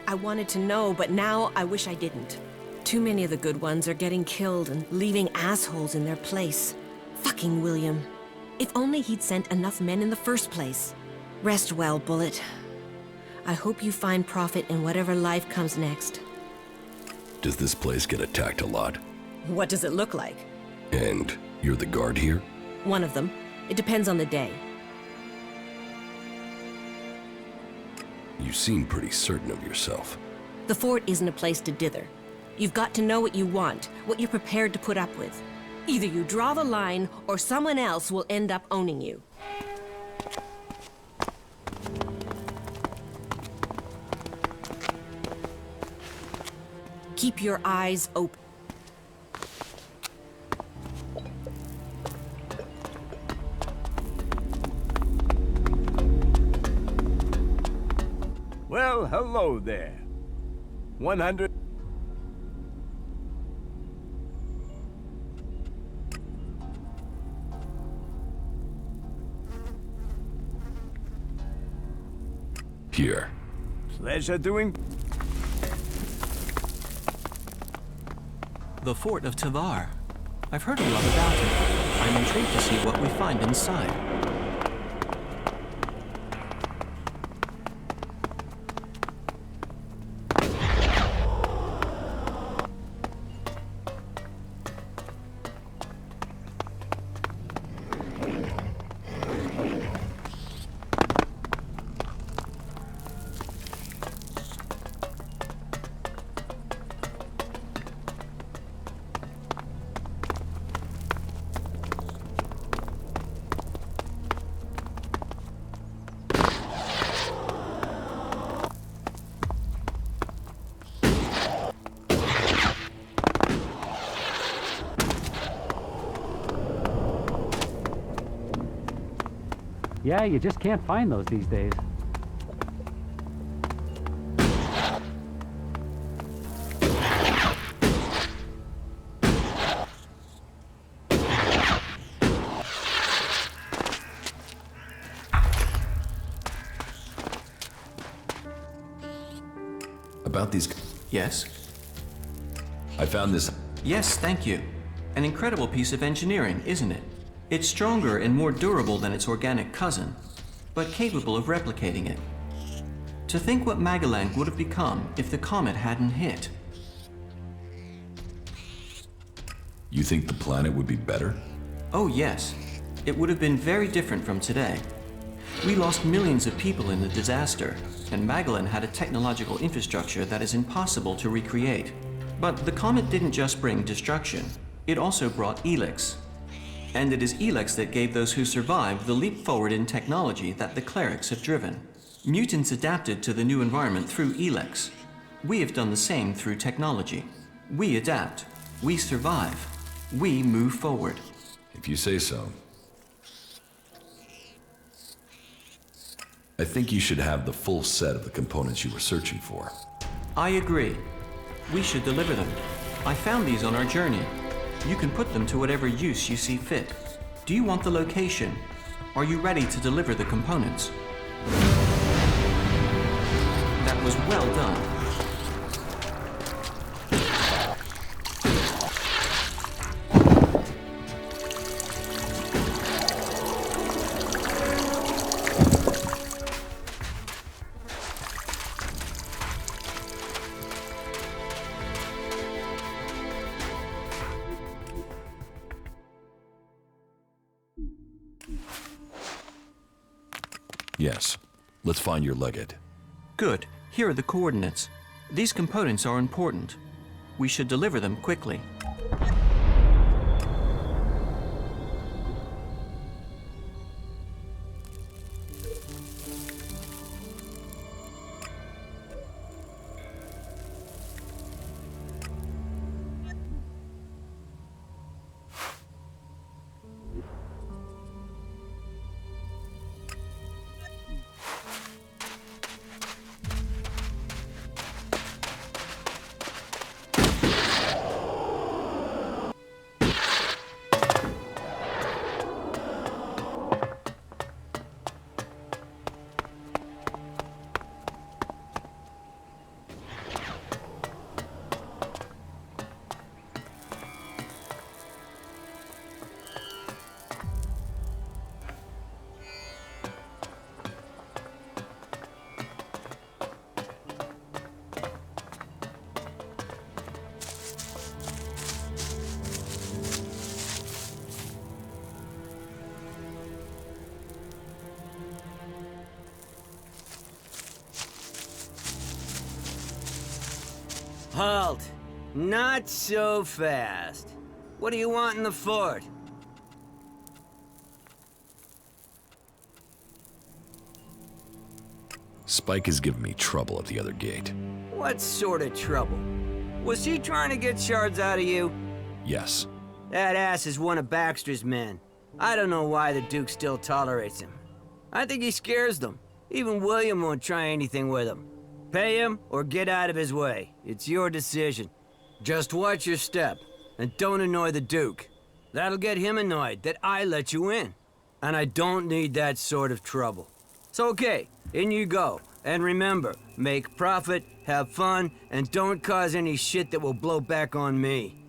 I wanted to know, but now I wish I didn't. Too many of the good ones are getting killed and leaving assholes in their place. Fucking William. If only he'd sent enough men in the first place. Rest well, Bullet. I hope you find profit in whatever life comes next. Does this place get attacked a lot? What does it look like? And you're the guard here? One of them. It depends on the day. You seem pretty certain of yourself. The fort isn't a place to dither. You've got to know what you want, what you're prepared to put up with. Either you draw the line, or someone else will end up owning you. Keep your eyes open. Well, hello there. 100... Here. Pleasure doing... The fort of Tavar. I've heard a lot about it. I'm intrigued to see what we find inside. Yeah, you just can't find those these days. About these... Yes? I found this... Yes, thank you. An incredible piece of engineering, isn't it? It's stronger and more durable than its organic cousin, but capable of replicating it. To think what Magalang would have become if the comet hadn't hit. You think the planet would be better? Oh yes. It would have been very different from today. We lost millions of people in the disaster, and Magellan had a technological infrastructure that is impossible to recreate. But the comet didn't just bring destruction, it also brought ELEX. And it is ELEX that gave those who survived the leap forward in technology that the clerics have driven. Mutants adapted to the new environment through ELEX. We have done the same through technology. We adapt, we survive, we move forward. If you say so. I think you should have the full set of the components you were searching for. I agree. We should deliver them. I found these on our journey. You can put them to whatever use you see fit. Do you want the location? Are you ready to deliver the components? That was well done. Yes. Let's find your legate. Good. Here are the coordinates. These components are important. We should deliver them quickly. Halt! Not so fast. What do you want in the fort? Spike is giving me trouble at the other gate. What sort of trouble? Was he trying to get shards out of you? Yes. That ass is one of Baxter's men. I don't know why the Duke still tolerates him. I think he scares them. Even William won't try anything with him. Pay him or get out of his way. It's your decision. Just watch your step, and don't annoy the Duke. That'll get him annoyed that I let you in. And I don't need that sort of trouble. So okay, in you go. And remember, make profit, have fun, and don't cause any shit that will blow back on me.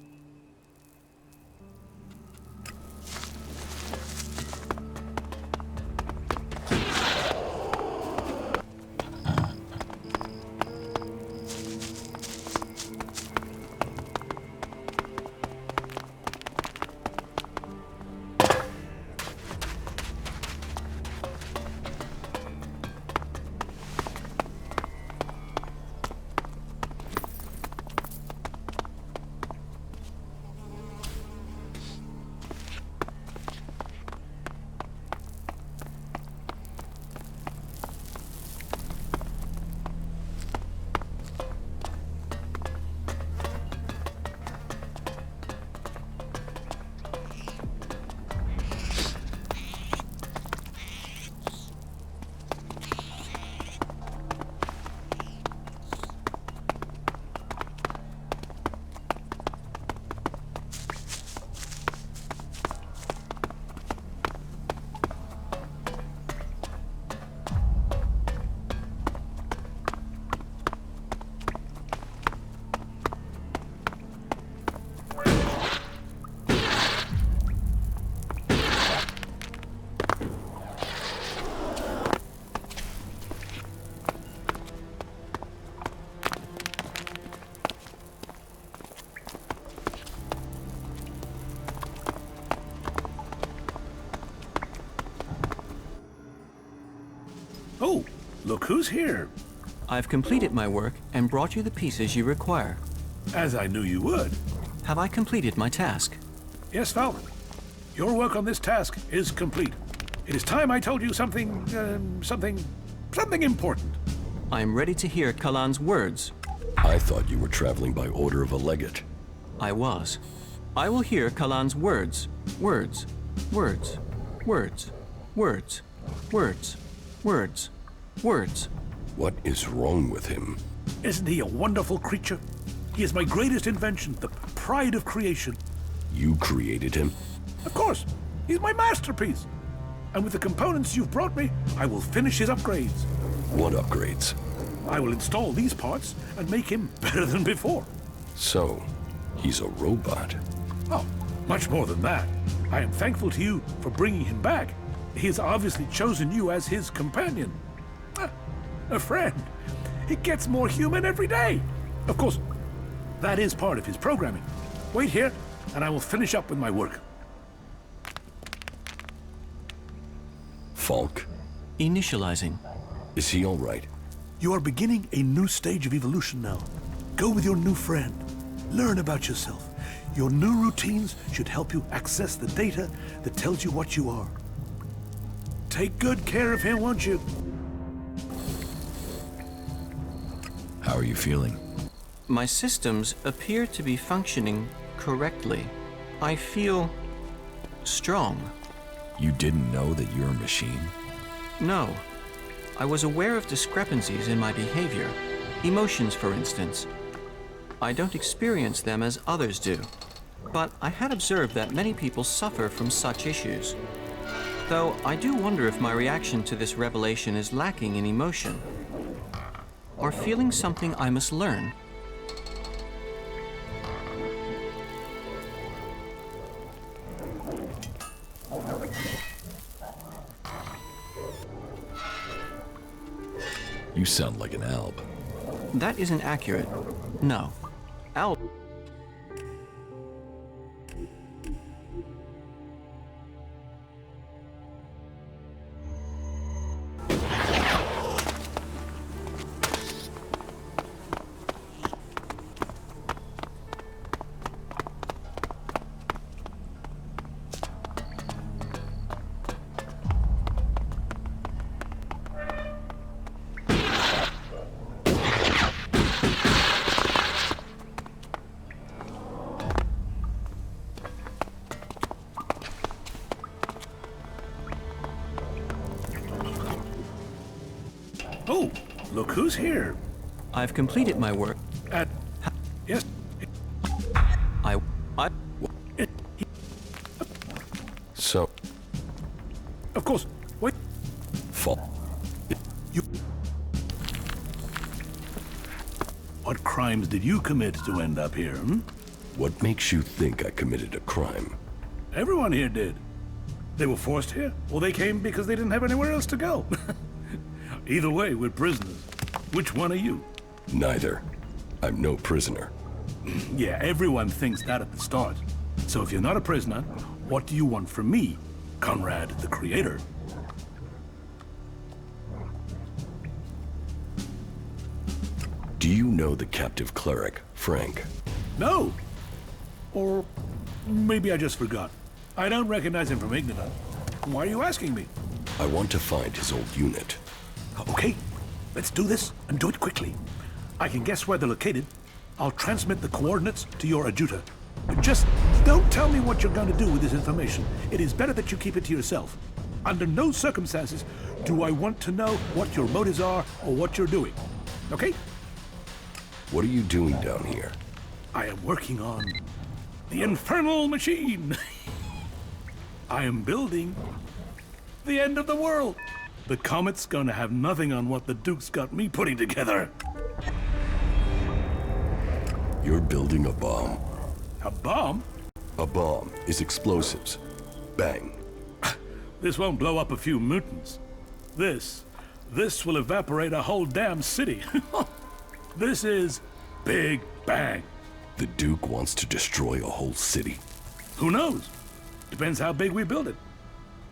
Oh, look who's here. I've completed my work and brought you the pieces you require. As I knew you would. Have I completed my task? Yes, Falk. Your work on this task is complete. It is time I told you something important. I am ready to hear Kalan's words. I thought you were traveling by order of a legate. I was. I will hear Kalan's words. Words. Words. Words. Words. Words. Words. Words. What is wrong with him? Isn't he a wonderful creature? He is my greatest invention, the pride of creation. You created him? Of course. He's my masterpiece. And with the components you've brought me, I will finish his upgrades. What upgrades? I will install these parts and make him better than before. So, he's a robot. Oh, much more than that. I am thankful to you for bringing him back. He has obviously chosen you as his companion. A friend. He gets more human every day. Of course, that is part of his programming. Wait here, and I will finish up with my work. Falk? Initializing. Is he all right? You are beginning a new stage of evolution now. Go with your new friend. Learn about yourself. Your new routines should help you access the data that tells you what you are. Take good care of him, won't you? How are you feeling? My systems appear to be functioning correctly. I feel strong. You didn't know that you're a machine? No. I was aware of discrepancies in my behavior. Emotions, for instance. I don't experience them as others do. But I had observed that many people suffer from such issues. Though I do wonder if my reaction to this revelation is lacking in emotion. Or feeling something I must learn. You sound like an alb. That isn't accurate. No. Al. Oh, look who's here. I've completed my work. Yes. So... Of course. Wait. Falk. You... What crimes did you commit to end up here, hmm? What makes you think I committed a crime? Everyone here did. They were forced here, or they came because they didn't have anywhere else to go. Either way, we're prisoners. Which one are you? Neither. I'm no prisoner. Yeah, everyone thinks that at the start. So if you're not a prisoner, what do you want from me, Conrad the Creator? Do you know the captive cleric, Frank? No. Or maybe I just forgot. I don't recognize him from Ignita. Why are you asking me? I want to find his old unit. Okay, let's do this and do it quickly. I can guess where they're located. I'll transmit the coordinates to your adjutor. Just don't tell me what you're going to do with this information. It is better that you keep it to yourself. Under no circumstances do I want to know what your motives are or what you're doing. Okay? What are you doing down here? I am working on the infernal machine. I am building the end of the world. The comet's gonna have nothing on what the Duke's got me putting together. You're building a bomb. A bomb? A bomb is explosives. Bang. This won't blow up a few mutants. This will evaporate a whole damn city. This is Big Bang. The Duke wants to destroy a whole city. Who knows? Depends how big we build it.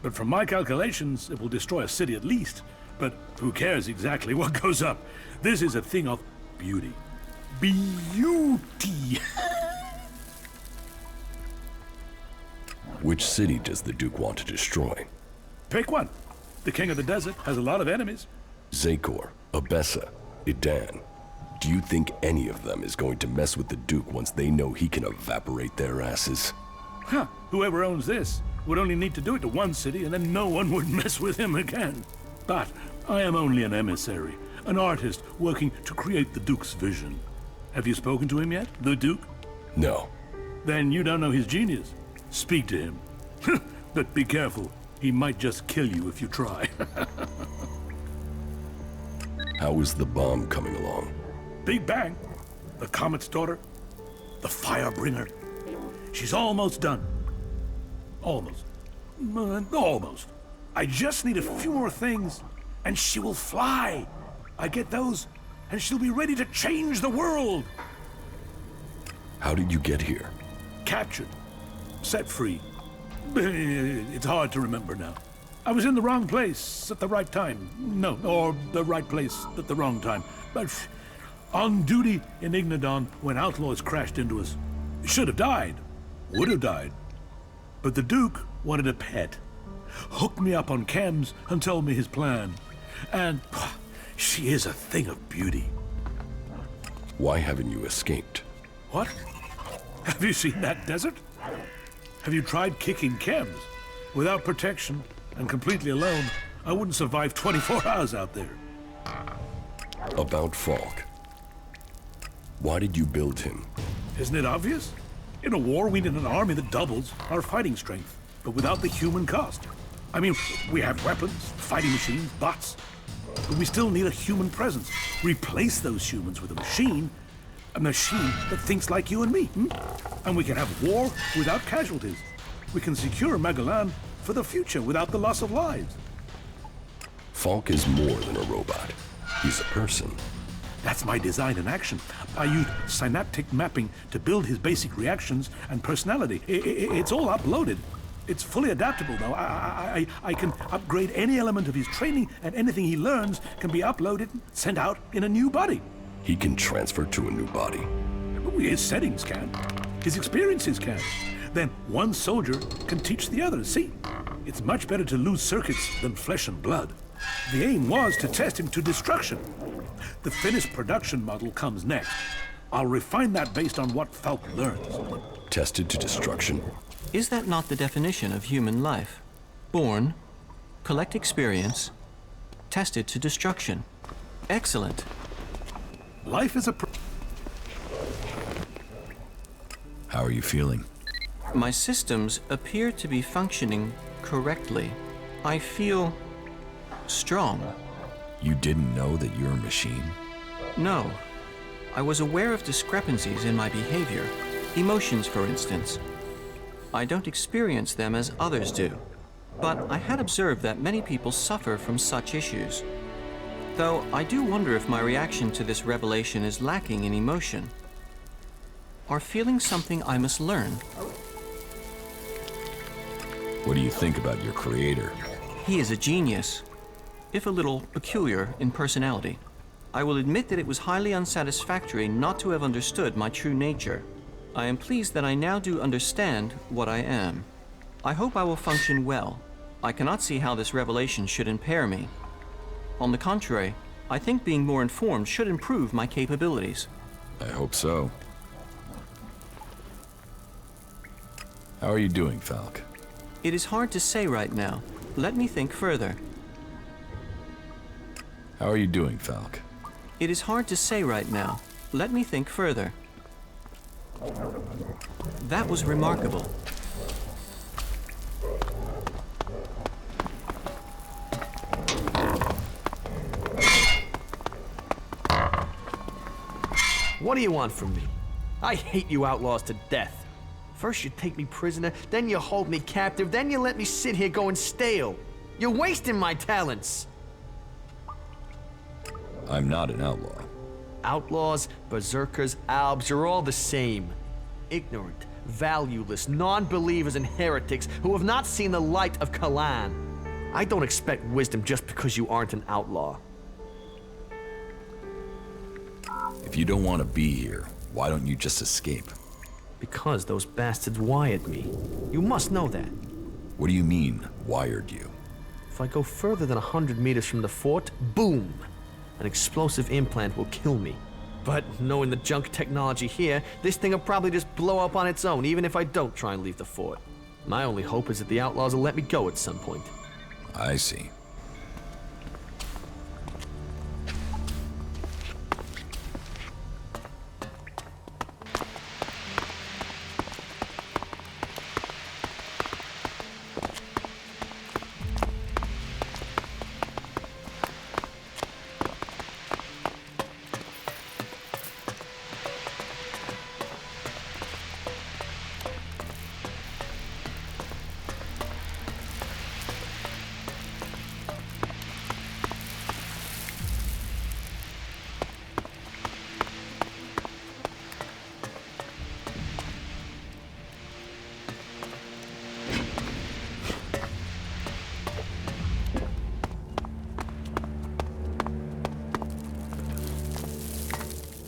But from my calculations, it will destroy a city at least. But who cares exactly what goes up? This is a thing of beauty. Beauty! Which city does the Duke want to destroy? Pick one. The King of the Desert has a lot of enemies. Zakor, Abessa, Idan. Do you think any of them is going to mess with the Duke once they know he can evaporate their asses? Huh. Whoever owns this would only need to do it to one city and then no one would mess with him again. But I am only an emissary, an artist working to create the Duke's vision. Have you spoken to him yet, the Duke? No. Then you don't know his genius. Speak to him. But be careful. He might just kill you if you try. How is the bomb coming along? Big Bang, the Comet's daughter, the Firebringer. She's almost done. Almost. Almost. I just need a few more things, and she will fly. I get those, and she'll be ready to change the world. How did you get here? Captured. Set free. It's hard to remember now. I was in the wrong place at the right time. No, or the right place at the wrong time. But on duty in Ignadon when outlaws crashed into us. Should have died. Would have died. But the Duke wanted a pet. Hooked me up on chems and told me his plan. And she is a thing of beauty. Why haven't you escaped? What? Have you seen that desert? Have you tried kicking chems? Without protection and completely alone, I wouldn't survive 24 hours out there. About Falk. Why did you build him? Isn't it obvious? In a war, we need an army that doubles our fighting strength, but without the human cost. I mean, we have weapons, fighting machines, bots, but we still need a human presence. Replace those humans with a machine that thinks like you and me. And we can have war without casualties. We can secure Magalan for the future without the loss of lives. Falk is more than a robot. He's a person. That's my design in action. I used synaptic mapping to build his basic reactions and personality. It's all uploaded. It's fully adaptable, though. I can upgrade any element of his training, and anything he learns can be uploaded and sent out in a new body. He can transfer to a new body. His settings can. His experiences can. Then one soldier can teach the others. See, it's much better to lose circuits than flesh and blood. The aim was to test him to destruction. The finished production model comes next. I'll refine that based on what Falk learns. Tested to destruction? Is that not the definition of human life? Born, collect experience, tested to destruction. Excellent. Life is a... How are you feeling? My systems appear to be functioning correctly. I feel strong. You didn't know that you're a machine? No. I was aware of discrepancies in my behavior. Emotions, for instance. I don't experience them as others do. But I had observed that many people suffer from such issues. Though I do wonder if my reaction to this revelation is lacking in emotion. Or feeling something I must learn. What do you think about your creator? He is a genius, if a little peculiar in personality. I will admit that it was highly unsatisfactory not to have understood my true nature. I am pleased that I now do understand what I am. I hope I will function well. I cannot see how this revelation should impair me. On the contrary, I think being more informed should improve my capabilities. I hope so. How are you doing, Falk? It is hard to say right now. Let me think further. How are you doing, Falk? It is hard to say right now. Let me think further. That was remarkable. What do you want from me? I hate you outlaws to death. First you take me prisoner, then you hold me captive, then you let me sit here going stale. You're wasting my talents. I'm not an outlaw. Outlaws, berserkers, albs, you're all the same. Ignorant, valueless, non-believers and heretics who have not seen the light of Kalan. I don't expect wisdom just because you aren't an outlaw. If you don't want to be here, why don't you just escape? Because those bastards wired me. You must know that. What do you mean, wired you? If I go further than 100 meters from the fort, boom! An explosive implant will kill me. But knowing the junk technology here, this thing will probably just blow up on its own, even if I don't try and leave the fort. My only hope is that the outlaws will let me go at some point. I see.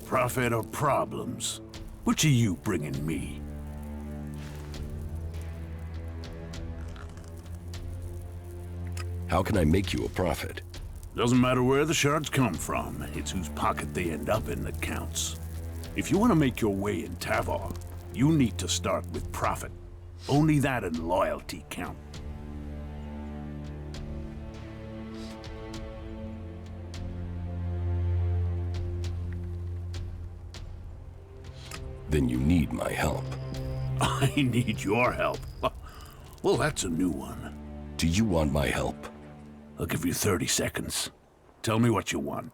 Profit or problems? Which are you bringing me? How can I make you a profit? Doesn't matter where the shards come from, it's whose pocket they end up in that counts. If you want to make your way in Tavar, you need to start with profit. Only that and loyalty count. Then you need my help. I need your help. Well, that's a new one. Do you want my help? I'll give you 30 seconds. Tell me what you want.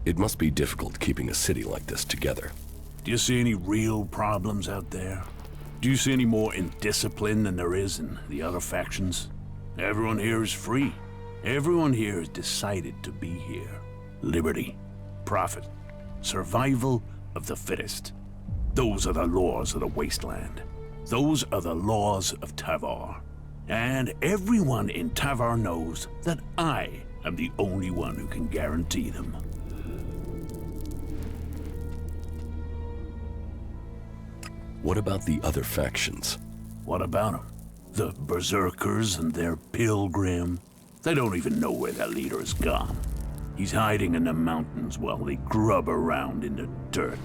It must be difficult keeping a city like this together. Do you see any real problems out there? Do you see any more indiscipline than there is in the other factions? Everyone here is free. Everyone here has decided to be here. Liberty, profit, survival of the fittest. Those are the laws of the wasteland. Those are the laws of Tavar. And everyone in Tavar knows that I am the only one who can guarantee them. What about the other factions? What about them? The Berserkers and their pilgrim. They don't even know where their leader has gone. He's hiding in the mountains while they grub around in the dirt.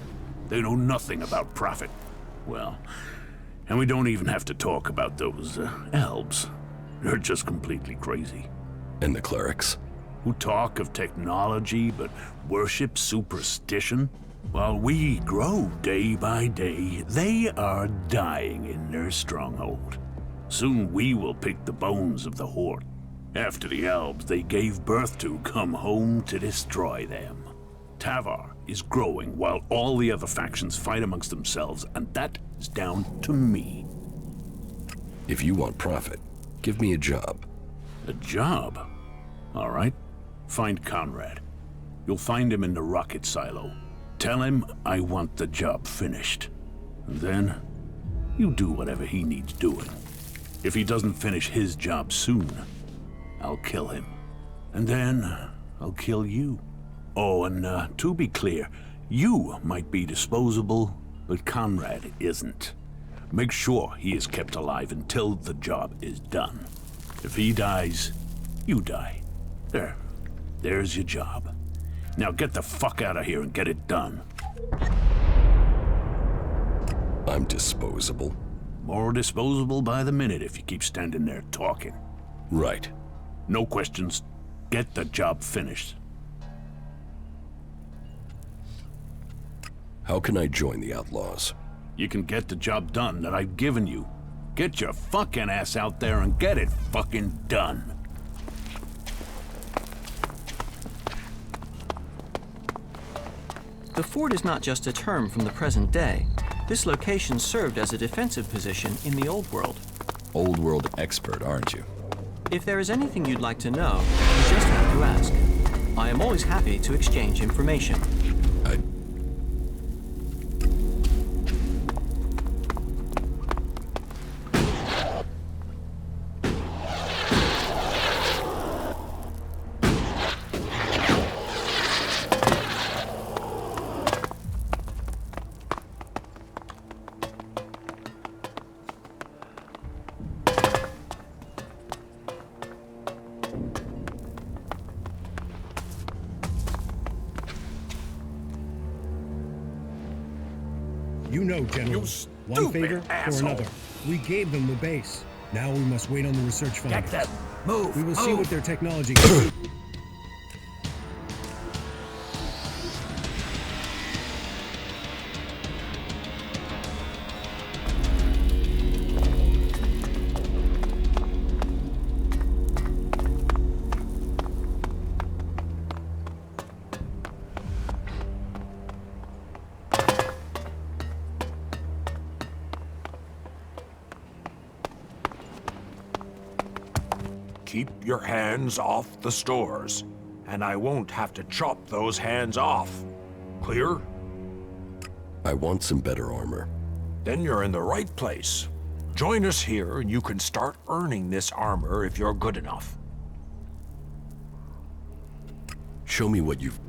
They know nothing about profit. Well, and we don't even have to talk about those elves. They're just completely crazy. And the clerics? Who talk of technology but worship superstition? While we grow day by day, they are dying in their stronghold. Soon we will pick the bones of the Horde. After the elves they gave birth to come home to destroy them. Tavar is growing while all the other factions fight amongst themselves, and that is down to me. If you want profit, give me a job. A job? All right. Find Conrad. You'll find him in the rocket silo. Tell him I want the job finished. And then, you do whatever he needs doing. If he doesn't finish his job soon, I'll kill him. And then, I'll kill you. Oh, and to be clear, you might be disposable, but Conrad isn't. Make sure he is kept alive until the job is done. If he dies, you die. There's your job. Now get the fuck out of here and get it done. I'm disposable. More disposable by the minute if you keep standing there talking. Right. No questions. Get the job finished. How can I join the Outlaws? You can get the job done that I've given you. Get your fucking ass out there and get it fucking done. The fort is not just a term from the present day. This location served as a defensive position in the Old World. Old World expert, aren't you? If there is anything you'd like to know, you just have to ask. I am always happy to exchange information. You know, General. One favor or another. We gave them the base. Now we must wait on the research findings. Get them! Move! We will see move. what their technology can do. Keep your hands off the stores, and I won't have to chop those hands off. Clear? I want some better armor. Then you're in the right place. Join us here, and you can start earning this armor if you're good enough. Show me what you've...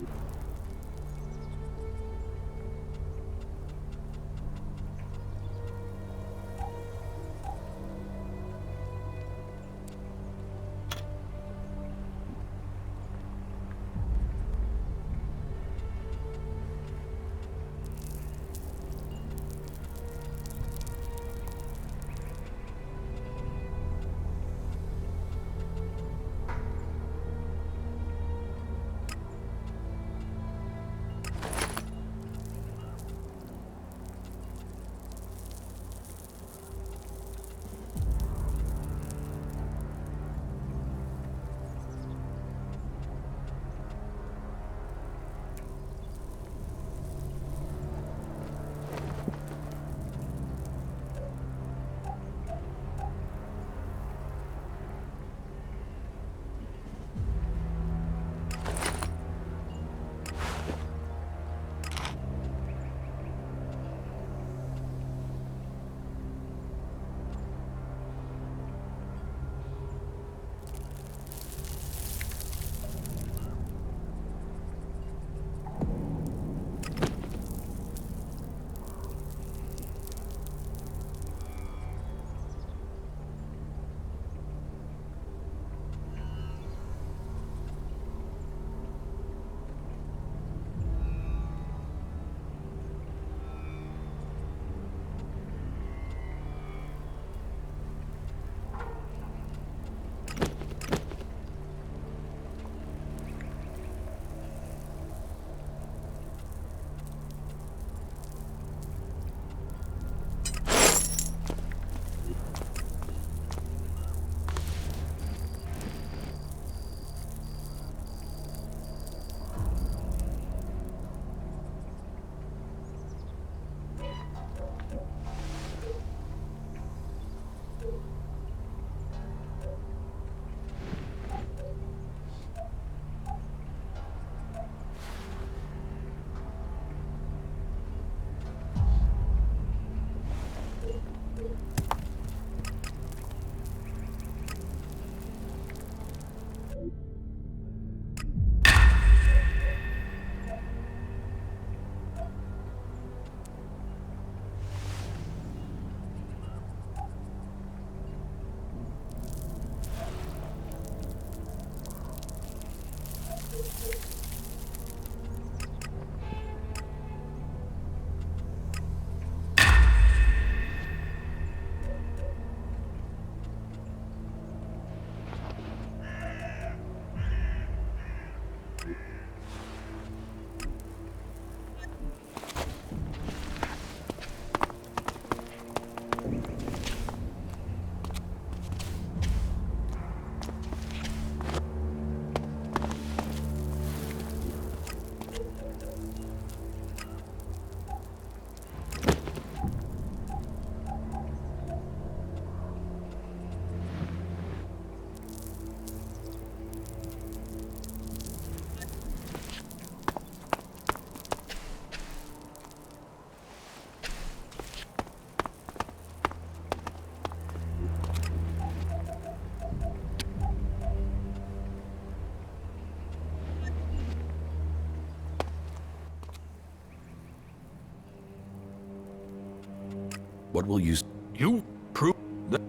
What will you... You prove that...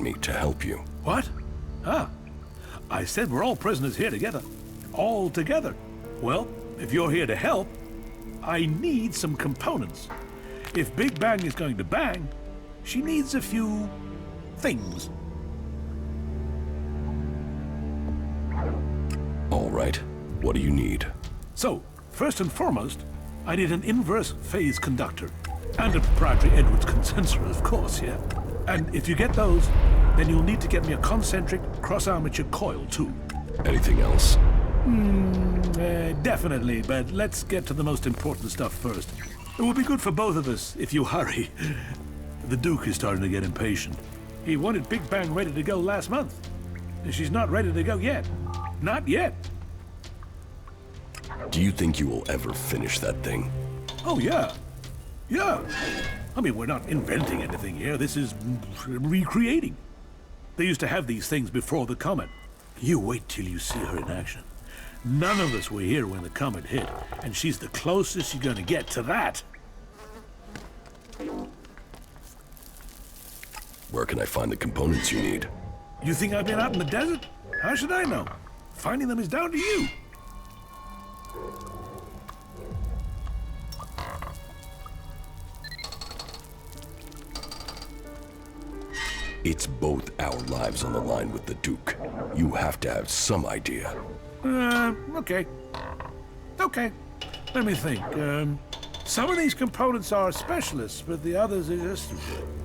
me to help you. What? Ah, I said we're all prisoners here together. All together. Well, if you're here to help, I need some components. If Big Bang is going to bang, she needs a few things. All right. What do you need? So, first and foremost, I need an inverse phase conductor. And a proprietary Edwards condenser, of course, yeah. And if you get those, then you'll need to get me a concentric cross-armature coil, too. Anything else? Definitely, but let's get to the most important stuff first. It will be good for both of us if you hurry. The Duke is starting to get impatient. He wanted Big Bang ready to go last month. And she's not ready to go yet. Not yet. Do you think you will ever finish that thing? Oh, yeah. Yeah. I mean, we're not inventing anything here. This is recreating. They used to have these things before the comet. You wait till you see her in action. None of us were here when the comet hit, and she's the closest you're gonna get to that. Where can I find the components you need? You think I've been out in the desert? How should I know? Finding them is down to you. It's both our lives on the line with the Duke. You have to have some idea. Okay. Okay. Let me think. Some of these components are specialists, but the others are just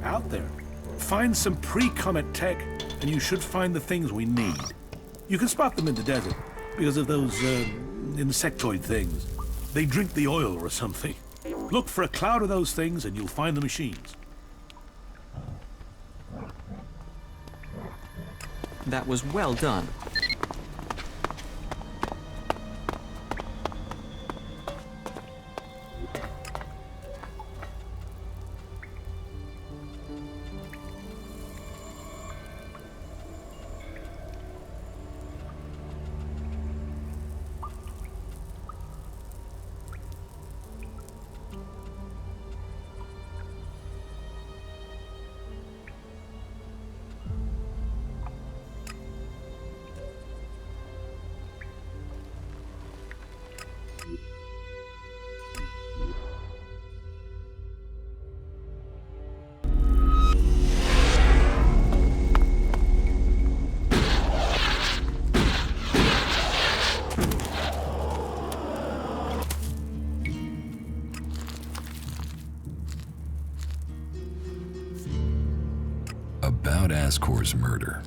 out there. Find some pre-comet tech, and you should find the things we need. You can spot them in the desert, because of those, insectoid things. They drink the oil or something. Look for a cloud of those things, and you'll find the machines. That was well done. About Ascor's murder.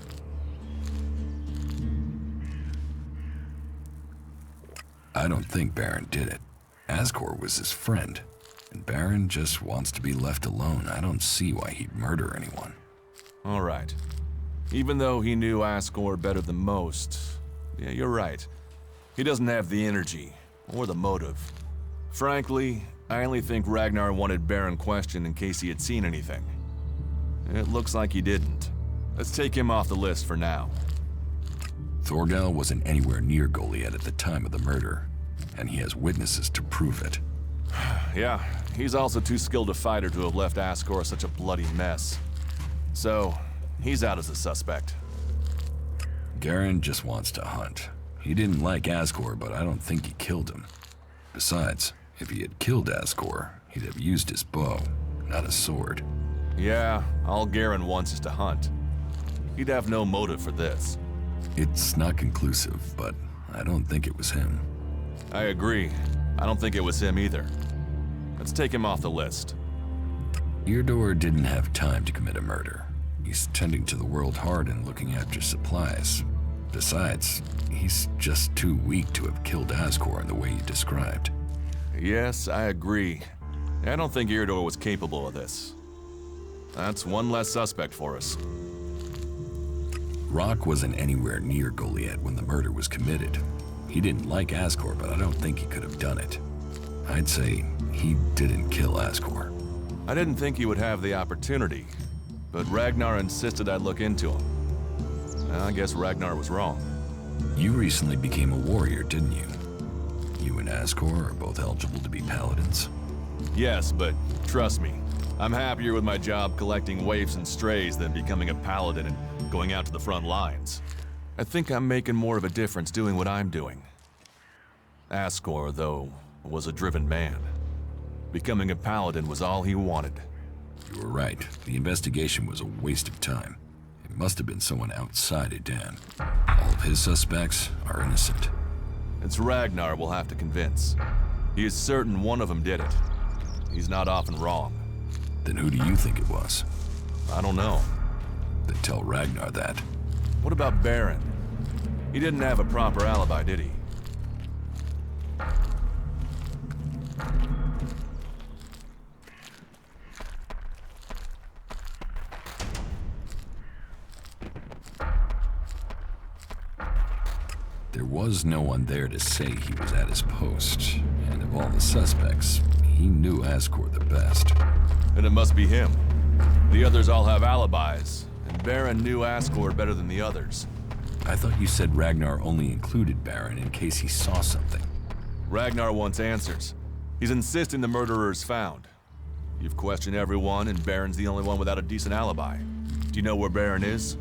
I don't think Baron did it. Ascor was his friend, and Baron just wants to be left alone. I don't see why he'd murder anyone. All right. Even though he knew Ascor better than most, yeah, you're right. He doesn't have the energy or the motive. Frankly, I only think Ragnar wanted Baron questioned in case he had seen anything. It looks like he didn't. Let's take him off the list for now. Thorgal wasn't anywhere near Goliath at the time of the murder, and he has witnesses to prove it. Yeah, he's also too skilled a fighter to have left Ascor such a bloody mess. So, he's out as a suspect. Garen just wants to hunt. He didn't like Ascor, but I don't think he killed him. Besides, if he had killed Ascor, he'd have used his bow, not a sword. Yeah, all Garen wants is to hunt. He'd have no motive for this. It's not conclusive, but I don't think it was him. I agree. I don't think it was him either. Let's take him off the list. Eardor didn't have time to commit a murder. He's tending to the world hard and looking after supplies. Besides, he's just too weak to have killed Ascor in the way you described. Yes, I agree. I don't think Eardor was capable of this. That's one less suspect for us. Rock wasn't anywhere near Goliath when the murder was committed. He didn't like Ascor, but I don't think he could have done it. I'd say he didn't kill Ascor. I didn't think he would have the opportunity, but Ragnar insisted I look into him. I guess Ragnar was wrong. You recently became a warrior, didn't you? You and Ascor are both eligible to be paladins. Yes, but trust me, I'm happier with my job collecting waifs and strays than becoming a paladin and going out to the front lines. I think I'm making more of a difference doing what I'm doing. Ascor, though, was a driven man. Becoming a paladin was all he wanted. You were right. The investigation was a waste of time. It must have been someone outside Edan. All of his suspects are innocent. It's Ragnar we'll have to convince. He is certain one of them did it. He's not often wrong. Then who do you think it was? I don't know. Then tell Ragnar that. What about Baron? He didn't have a proper alibi, did he? There was no one there to say he was at his post, and of all the suspects, he knew Ascor the best. Then it must be him. The others all have alibis, and Baron knew Ascor better than the others. I thought you said Ragnar only included Baron in case he saw something. Ragnar wants answers. He's insisting the murderer is found. You've questioned everyone, and Baron's the only one without a decent alibi. Do you know where Baron is?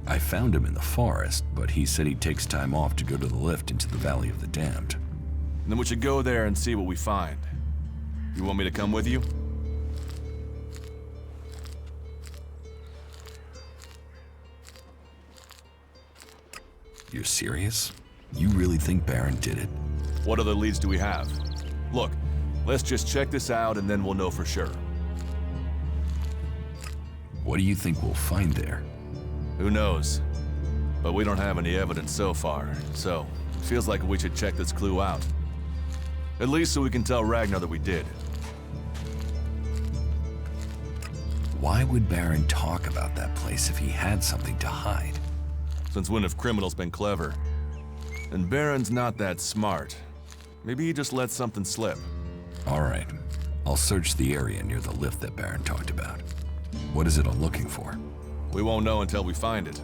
I found him in the forest, but he said he takes time off to go to the lift into the Valley of the Damned. Then we should go there and see what we find. You want me to come with you? You're serious? You really think Baron did it? What other leads do we have? Look, let's just check this out and then we'll know for sure. What do you think we'll find there? Who knows? But we don't have any evidence so far, so it feels like we should check this clue out. At least so we can tell Ragnar that we did. Why would Baron talk about that place if he had something to hide? Since when have criminals been clever? And Baron's not that smart. Maybe he just let something slip. All right. I'll search the area near the lift that Baron talked about. What is it I'm looking for? We won't know until we find it.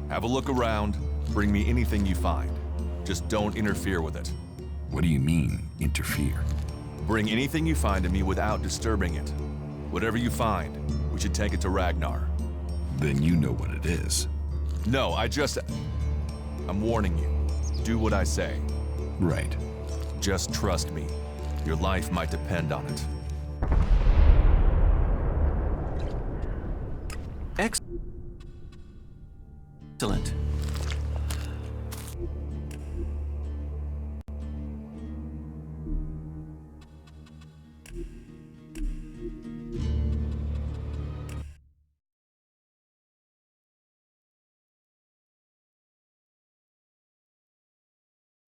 Have a look around, bring me anything you find. Just don't interfere with it. What do you mean, interfere? Bring anything you find to me without disturbing it. Whatever you find, we should take it to Ragnar. Then you know what it is. No, I'm warning you. Do what I say. Right. Just trust me. Your life might depend on it.